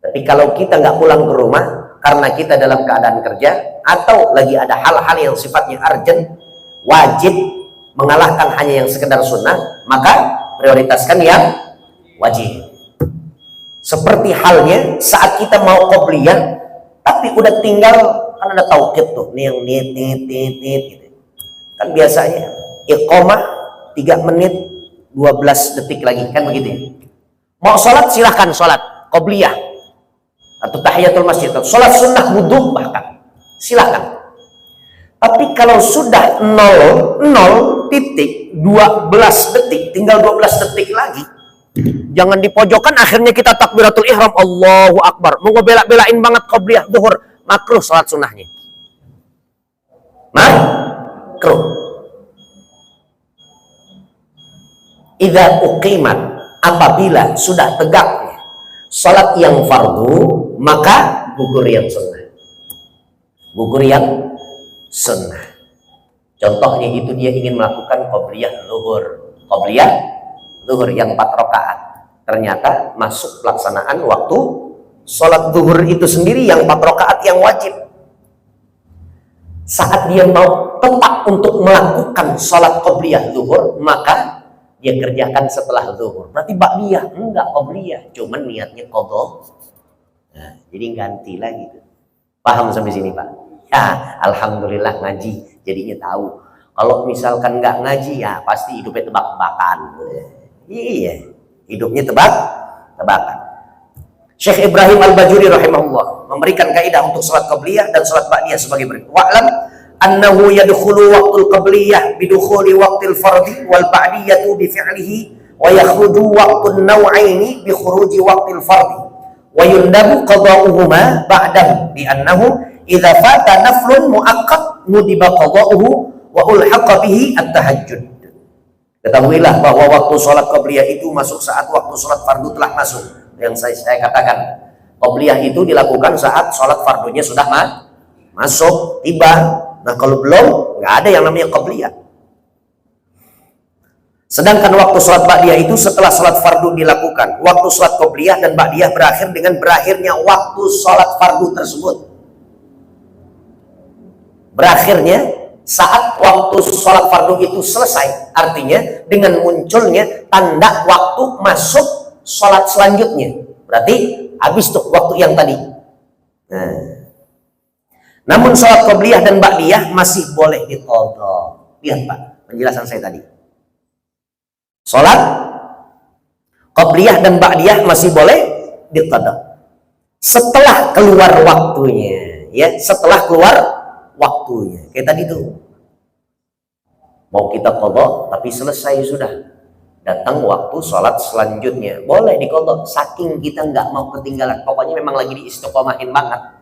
Tapi kalau kita nggak pulang ke rumah karena kita dalam keadaan kerja atau lagi ada hal-hal yang sifatnya urgent, wajib mengalahkan hanya yang sekedar sunnah, maka prioritaskan yang wajib. Seperti halnya saat kita mau qobliyah tapi udah tinggal, kan ada tauqid tuh, nih yang nit gitu. Kan biasanya iqamah 3 menit 12 detik lagi, kan begitu ya. Mau sholat silahkan sholat qobliyah atau tahiyatul masjid, sholat sunnah wudhu bahkan silahkan. Tapi kalau sudah 0,12 detik, tinggal 12 detik lagi, jangan di pojokan akhirnya kita takbiratul ihram Allahu Akbar, mau ngebela-belain banget qobliyah zuhur, makruh sholat sunnahnya, makruh. Idza uqimat, apabila sudah tegaknya sholat yang fardu, maka gugur yang sunnah, gugur yang sunnah. Contohnya itu dia ingin melakukan qobliyah zuhur, qobliyah zuhur yang 4 rakaat, ternyata masuk pelaksanaan waktu sholat zuhur itu sendiri yang 4 rakaat yang wajib. Saat dia mau tetap untuk melakukan sholat qobliyah zuhur, maka dia kerjakan setelah zuhur. Berarti ba'diyah, enggak qobliyah, cuman niatnya qadha. Nah, jadi ganti lagi. Paham sampai sini, Pak? Ya, alhamdulillah ngaji jadinya tahu. Kalau misalkan nggak ngaji, ya pasti hidupnya tebak-tebakan. Iya, hidupnya tebak-tebakan. Syekh Ibrahim Al-Bajuri rahimahullah memberikan kaidah untuk salat qabliyah dan salat ba'diyah sebagai berikut. Wa'lam annahu yadkhulu waqtul qabliyah bidukhuli waqtil fardhi wal ba'diyatu bi fi'lihi wa yakhruju waqtun naw'aini bi khuruji waqtil fardhi wa yundabu qada'uhuma ba'dahu bi annahu idza fata naflun muaqqat nudiba qada'uhu wa ulhaqa bihi at-tahajjud. Ketahuilah bahwa waktu sholat qabliyah itu masuk saat waktu sholat fardu telah masuk. Yang saya katakan, qabliyah itu dilakukan saat sholat fardunya sudah masuk, tiba. Nah kalau belum, nggak ada yang namanya qabliyah. Sedangkan waktu sholat ba'diyah itu setelah sholat fardu dilakukan. Waktu sholat qabliyah dan ba'diyah berakhir dengan berakhirnya waktu sholat fardu tersebut. Berakhirnya saat waktu sholat fardu itu selesai, artinya dengan munculnya tanda waktu masuk sholat selanjutnya, berarti habis tuh waktu yang tadi. Nah, namun sholat qabliyah dan ba'diyah masih boleh diqadha. Lihat Pak, penjelasan saya tadi. Sholat qabliyah dan ba'diyah masih boleh diqada setelah keluar waktunya, ya, setelah keluar waktunya. Kayak tadi tuh, mau kita qada tapi selesai sudah, datang waktu sholat selanjutnya, boleh diqada. Saking kita nggak mau ketinggalan, pokoknya memang lagi diistiqomahin banget.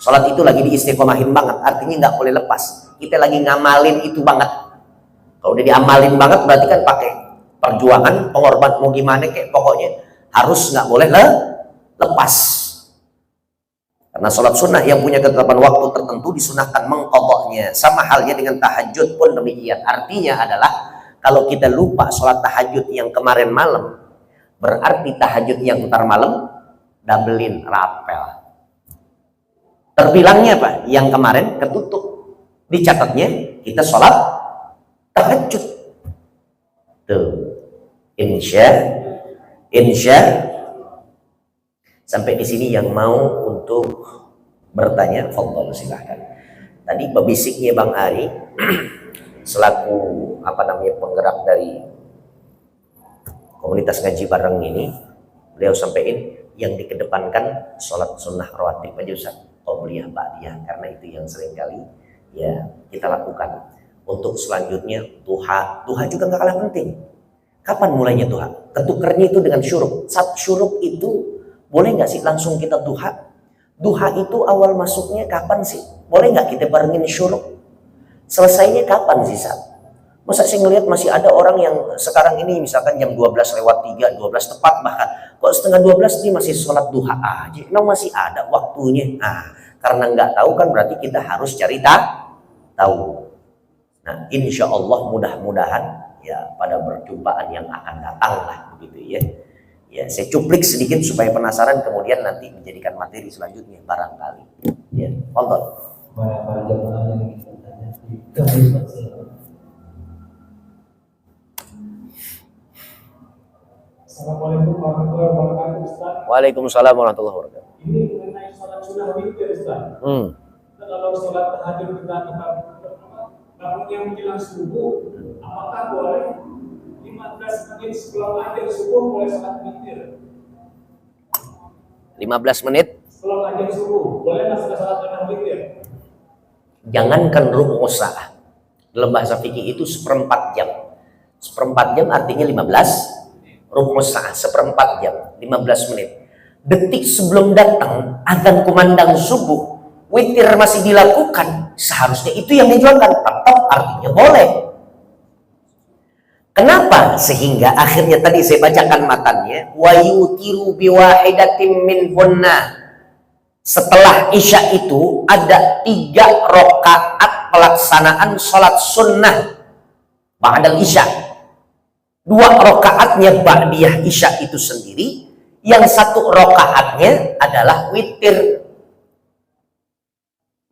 Sholat itu lagi diistiqomahin banget, artinya nggak boleh lepas. Kita lagi ngamalin itu banget. Kalau udah diamalin banget berarti kan pakai perjuangan, pengorban, mau gimana kayak pokoknya harus, nggak boleh lepas. Karena sholat sunnah yang punya ketetapan waktu tertentu disunahkan mengqadanya. Sama halnya dengan tahajud pun demikian. Artinya adalah kalau kita lupa sholat tahajud yang kemarin malam, berarti tahajud yang ntar malam doublein, rapel. Terbilangnya apa? Yang kemarin ketutup. Dicatatnya kita sholat tahajud. Tuh. Insya. Sampai di sini yang mau untuk bertanya, fadhol silahkan. Tadi bebisiknya Bang Ari selaku penggerak dari komunitas ngaji bareng ini, beliau sampaikan yang dikedepankan sholat sunnah rawatib aja Ustaz, qabliyah ba'diyah, karena itu yang seringkali ya kita lakukan. Untuk selanjutnya duha juga nggak kalah penting. Kapan mulainya duha? Ketukernya itu dengan syuruk. Saat syuruk itu boleh nggak sih langsung kita duha? Duha itu awal masuknya kapan sih? Boleh nggak kita barengin syuruk? Selesainya kapan sih Sat? Masa saya ngelihat masih ada orang yang sekarang ini misalkan jam 12:03, 12 tepat bahkan, kok setengah 12 dia masih sholat duha aja. Emang masih ada waktunya? Karena nggak tahu kan berarti kita harus cari tahu. Nah, insya Allah mudah-mudahan ya pada perjumpaan yang akan datang lah begitu ya. Ya, saya cuplik sedikit supaya penasaran, kemudian nanti menjadikan materi selanjutnya barangkali. Ya, fadhol. Assalamualaikum warahmatullahi wabarakatuh, Ustaz. Waalaikumsalam warahmatullahi wabarakatuh. Ini mengenai sholat sunnah witir, Ustaz. Kalau sholat tahajud kita bangun yang menjelang subuh, apakah boleh 15 menit sebelum akhir subuh boleh sholat witir? 15 menit sebelum akhir subuh boleh masuk sholat sunnah witir? Jangankan rubu sa'ah, dalam bahasa fikih itu seperempat jam. Seperempat jam artinya 15, rubu sa'ah seperempat jam, 15 menit. Detik sebelum datang azan kumandang subuh, witir masih dilakukan, seharusnya itu yang dijualkan, tetap artinya boleh. Kenapa? Sehingga akhirnya tadi saya bacakan matannya, wa yutiru biwahidatin minhunna. Setelah isya itu ada 3 rakaat pelaksanaan sholat sunnah ba'dal isya. 2 rakaatnya ba'diyah isya itu sendiri, yang 1 rakaatnya adalah witir.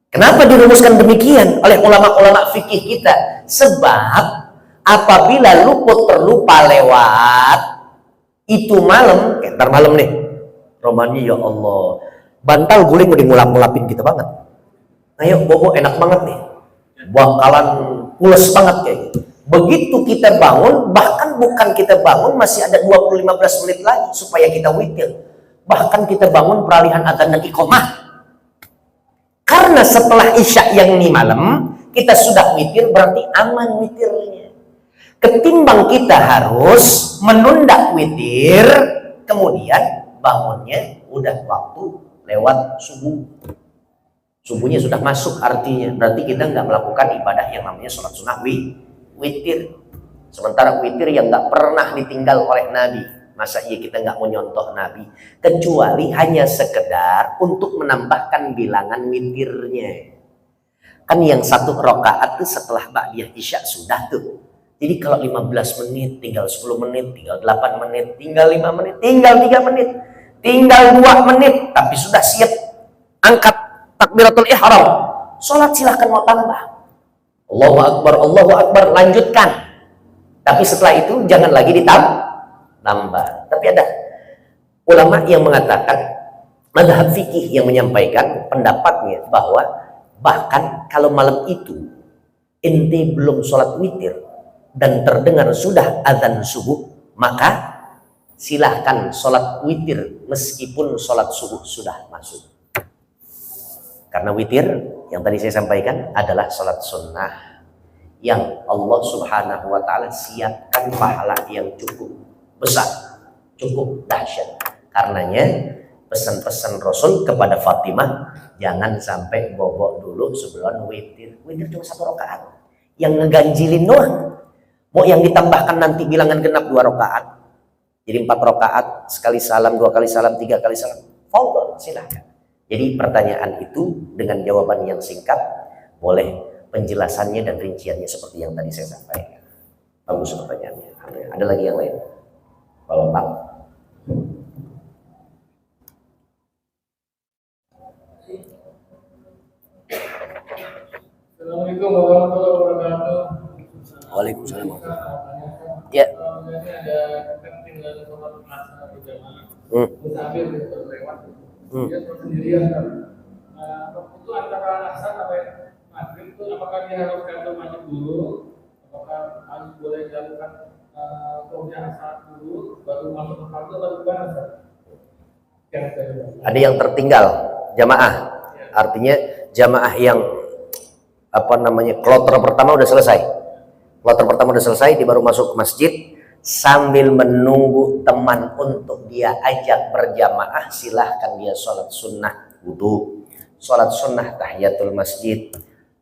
Kenapa dirumuskan demikian oleh ulama-ulama fikih kita? Sebab apabila luput terlupa lewat itu malam, ntar malam nih, romannya ya Allah, bantal guling udah ngulap-ngulapin kita banget. Ayo bobo enak banget nih, bakalan pules banget kayak gitu. Begitu kita bangun, bahkan bukan kita bangun masih ada 20-15 menit lagi supaya kita witir. Bahkan kita bangun peralihan adzan dan iqamah. Karena setelah isya yang ini malam kita sudah witir, berarti aman witirnya. Ketimbang kita harus menunda witir, kemudian bangunnya udah waktu lewat subuh. Subuhnya sudah masuk, artinya berarti kita nggak melakukan ibadah yang namanya sholat sunnah witir. Sementara witir yang nggak pernah ditinggal oleh Nabi, masa iya kita nggak mau nyontoh Nabi, kecuali hanya sekedar untuk menambahkan bilangan witirnya. Kan yang 1 rakaat tuh setelah ba'diyah isya sudah tuh. Jadi kalau 15 menit, tinggal 10 menit, tinggal 8 menit, tinggal 5 menit, tinggal 3 menit, tinggal 2 menit, tapi sudah siap angkat takbiratul ihram, sholat silahkan mau tambah. Allahu Akbar, lanjutkan. Tapi setelah itu jangan lagi ditambah. Tapi ada ulama yang mengatakan, mazhab fikih yang menyampaikan pendapatnya bahwa bahkan kalau malam itu ente belum sholat witir, dan terdengar sudah azan subuh, maka silahkan sholat witir meskipun sholat subuh sudah masuk. Karena witir yang tadi saya sampaikan adalah sholat sunnah yang Allah Subhanahu wa Ta'ala siapkan pahala yang cukup besar, cukup dahsyat. Karenanya pesan-pesan Rasul kepada Fatimah, jangan sampai bobok dulu sebelum witir. Witir cuma 1 rakaat, yang ngeganjilin doang. Mau yang ditambahkan nanti bilangan genap 2 rakaat, jadi 4 rakaat, sekali salam, 2 kali salam, 3 kali salam, fadhol, silahkan. Jadi pertanyaan itu dengan jawaban yang singkat, boleh penjelasannya dan rinciannya seperti yang tadi saya sampaikan. Bagus pertanyaannya. Ada lagi yang lain? Bapak. Assalamualaikum warahmatullahi wabarakatuh. Waalaikumsalam. Ya. Ada tinggal sholat asar berjamaah. Musafir lewat. Dia sendirian. Itu antara asar sampai maghrib itu apakah dia harus ganti maghrib dulu? Apakah harus boleh dilakukan sholat asar dulu baru masuk ke fardu atau gimana? Ada yang tertinggal jamaah. Artinya jamaah yang kloter pertama udah selesai. Kloter pertama udah selesai, dia baru masuk ke masjid sambil menunggu teman untuk dia ajak berjamaah. Silahkan dia sholat sunnah wudu, sholat sunnah tahiyatul masjid,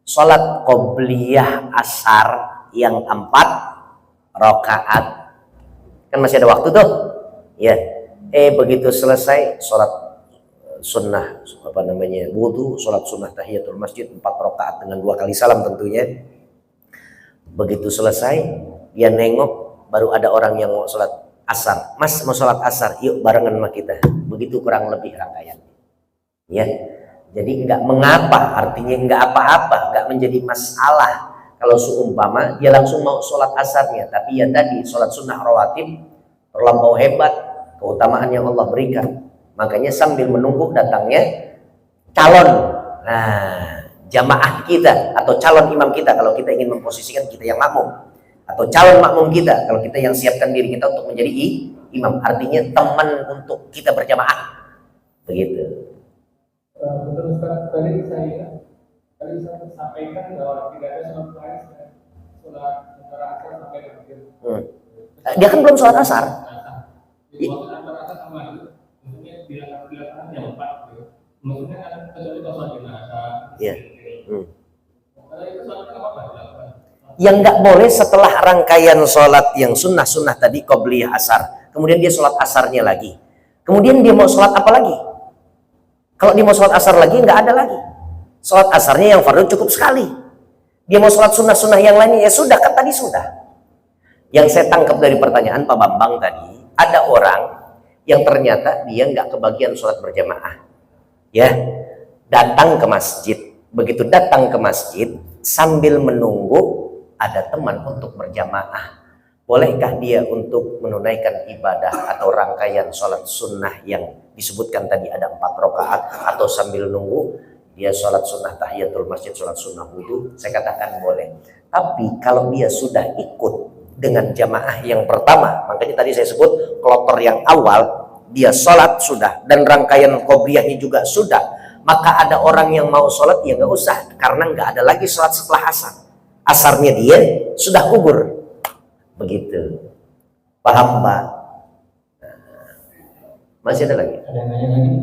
sholat qobliyah asar yang 4 rakaat. Kan masih ada waktu tuh, ya. Begitu selesai sholat sunnah wudu, sholat sunnah tahiyatul masjid 4 rakaat dengan 2 kali salam tentunya. Begitu selesai dia nengok, baru ada orang yang mau sholat asar. Mas mau sholat asar, yuk barengan sama kita. Begitu kurang lebih rangkaian, ya. Jadi nggak mengapa, artinya nggak apa-apa, nggak menjadi masalah kalau seumpama dia langsung mau sholat asarnya. Tapi ya tadi sholat sunnah rawatib terlampau hebat, keutamaan yang Allah berikan. Makanya sambil menunggu datangnya calon jamaah kita atau calon imam kita, kalau kita ingin memposisikan kita yang makmum, atau calon makmum kita kalau kita yang siapkan diri kita untuk menjadi imam, artinya teman untuk kita berjamaah, begitu. Betul Ustaz, tadi saya sampaikan bahwa tidak ada sholat antara asar sampai maghrib. Dia kan belum sholat asar. Jadi antara asar sama maghrib, maksudnya bilangan jam 4 gitu. Maksudnya kan kecuali kalau sholat jenazah. Iya. Kalau itu sholat apa dilakukan? Yang nggak boleh setelah rangkaian sholat yang sunnah tadi qobliyah asar, kemudian dia sholat asarnya lagi, kemudian dia mau sholat apa lagi? Kalau dia mau sholat asar lagi, nggak ada lagi. Sholat asarnya yang fardu cukup sekali. Dia mau sholat sunnah yang lainnya, ya sudah, kan tadi sudah. Yang saya tangkap dari pertanyaan Pak Bambang tadi, ada orang yang ternyata dia nggak kebagian sholat berjamaah, ya, datang ke masjid. Begitu datang ke masjid, sambil menunggu ada teman untuk berjamaah, bolehkah dia untuk menunaikan ibadah atau rangkaian sholat sunnah yang disebutkan tadi ada 4 rakaat, atau sambil nunggu dia sholat sunnah tahiyatul masjid, sholat sunnah wudu? Saya katakan boleh. Tapi kalau dia sudah ikut dengan jamaah yang pertama, makanya tadi saya sebut kloter yang awal, dia sholat sudah dan rangkaian qobliyahnya juga sudah, maka ada orang yang mau sholat, ya nggak usah, karena nggak ada lagi sholat setelah asar. Asarnya dia sudah gugur, begitu. Paham Pak? Masih ada lagi? Ada yang nanya lagi?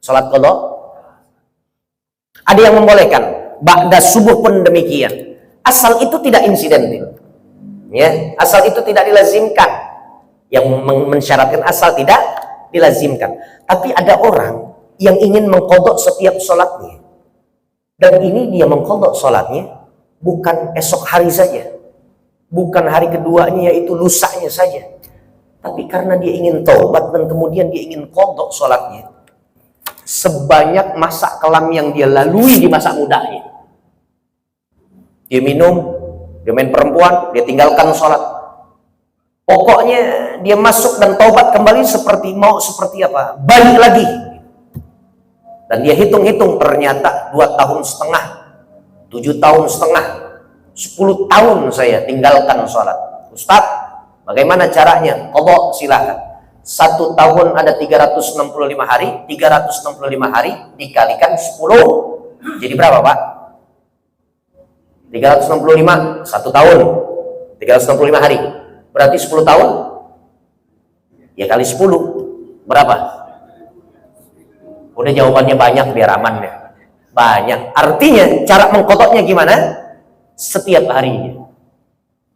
Sholat qadha ada yang membolehkan, ba'da subuh pun demikian, asal itu tidak insidental, ya, asal itu tidak dilazimkan. Yang mensyaratkan asal tidak dilazimkan. Tapi ada orang yang ingin mengqadha setiap sholatnya, dan ini dia mengqadha sholatnya bukan esok hari saja, bukan hari keduanya, yaitu lusanya saja, tapi karena dia ingin taubat dan kemudian dia ingin qadha sholatnya sebanyak masa kelam yang dia lalui di masa mudanya. Dia minum, dia main perempuan, dia tinggalkan sholat, pokoknya dia masuk dan taubat kembali seperti apa, balik lagi. Dan dia hitung-hitung, ternyata 2,5 tahun 7 tahun setengah, 10 tahun saya tinggalkan sholat. Ustaz, bagaimana caranya? Qadha, silakan. 1 tahun ada 365 hari, 365 hari dikalikan 10. Jadi berapa, Pak? 365, 1 tahun. 365 hari. Berarti 10 tahun? Ya kali 10. Berapa? Udah jawabannya banyak biar aman ya. Banyak. Artinya cara mengkodoknya gimana? Setiap harinya.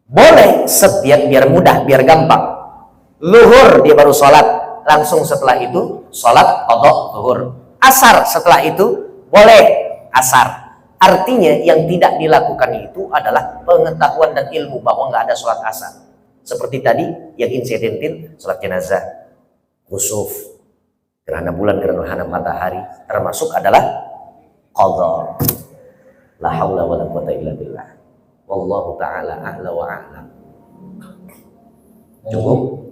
Boleh setiap, biar mudah, biar gampang. Zuhur dia baru sholat, langsung setelah itu sholat kodok zuhur. Asar setelah itu boleh asar. Artinya yang tidak dilakukan itu adalah pengetahuan dan ilmu bahwa nggak ada sholat asar. Seperti tadi yang insidentil, sholat jenazah, khusuf, gerhana bulan, gerhana matahari, termasuk adalah qadha. La haula wala quwata illa billah. Wallahu ta'ala a'la wa a'lam. Cukup?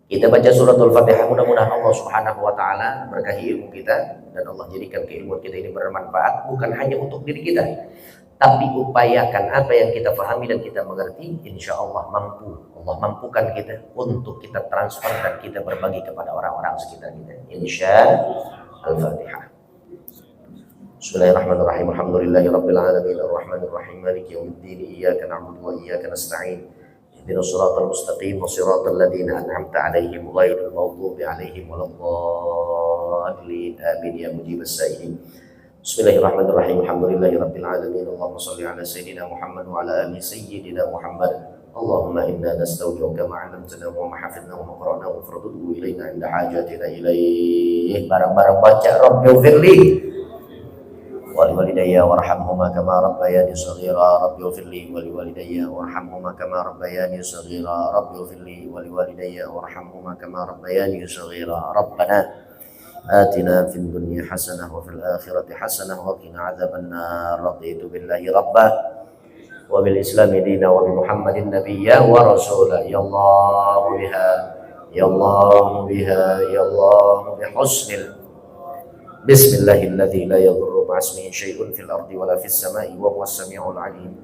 Kita baca suratul Fatihah, mudah-mudahan Allah Subhanahu wa taala berkahi ilmu kita dan Allah jadikan keilmuan kita ini bermanfaat bukan hanya untuk diri kita, tapi upayakan apa yang kita pahami dan kita mengerti, insya Allah mampu. Allah mampukan kita untuk kita transfer dan kita berbagi kepada orang-orang sekitar kita. Insya Al-Fatihah. Bismillahirrahmanirrahim. Alhamdulillahirabbil alamin arrahmanir rahim maliki yaumiddin iyyaka na'budu wa iyyaka nasta'in. اهدنا الصراط المستقيم وصراط الذين أنعمت عليهم غير المغضوب عليهم ولا الضالين آمين يا مجيب السائلين. بسم الله الرحمن الرحيم الحمد لله رب العالمين اللهم صل على سيدنا محمد وعلى آل سيدنا محمد اللهم إنا نستودعك ما علمتنا وما حفظنا وما قرأناه فردده إلينا عند حاجاتنا إليه. Barang-barang baca Rabbi ufirli ولوالدي وارحمهما كما ربياني صغيرا ربي اغفر لي ولوالدي وارحمهما كما ربياني صغيرا ربي اغفر لي ولوالدي وارحمهما كما ربياني صغيرا ربنا آتنا في الدنيا حسنة وفي الآخرة حسنة وقنا عذاب النار رضيت بالله ربا وبالإسلام دينا وبمحمد نبيا ورسولا يا الله بها يا الله بها يا الله بحسن بسم الله الذي لا يضر مع اسمه شيء في الأرض ولا في السماء وهو السميع العليم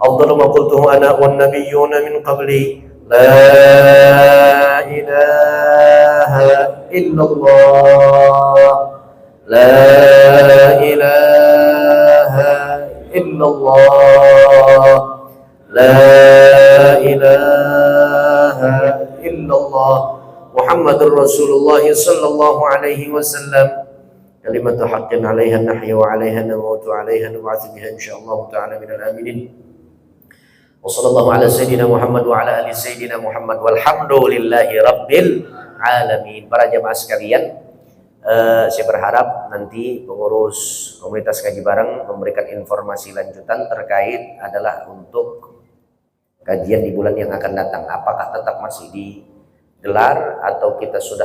أفضل ما قلته أنا والنبيون من قبلي لا إله إلا الله لا إله إلا الله لا إله إلا الله محمد رسول الله صلى الله عليه وسلم كلمة حق عليها النحيا وعليها نموت وعليها نبعث بها إن شاء الله تعالى من الآمنين وصلى الله على سيدنا محمد وعلى آل سيدنا محمد والحمد لله رب العالمين. Para jamaah sekalian, saya berharap nanti pengurus komunitas kaji bareng memberikan informasi lanjutan terkait adalah untuk kajian di bulan yang akan datang, apakah tetap masih digelar atau kita sudah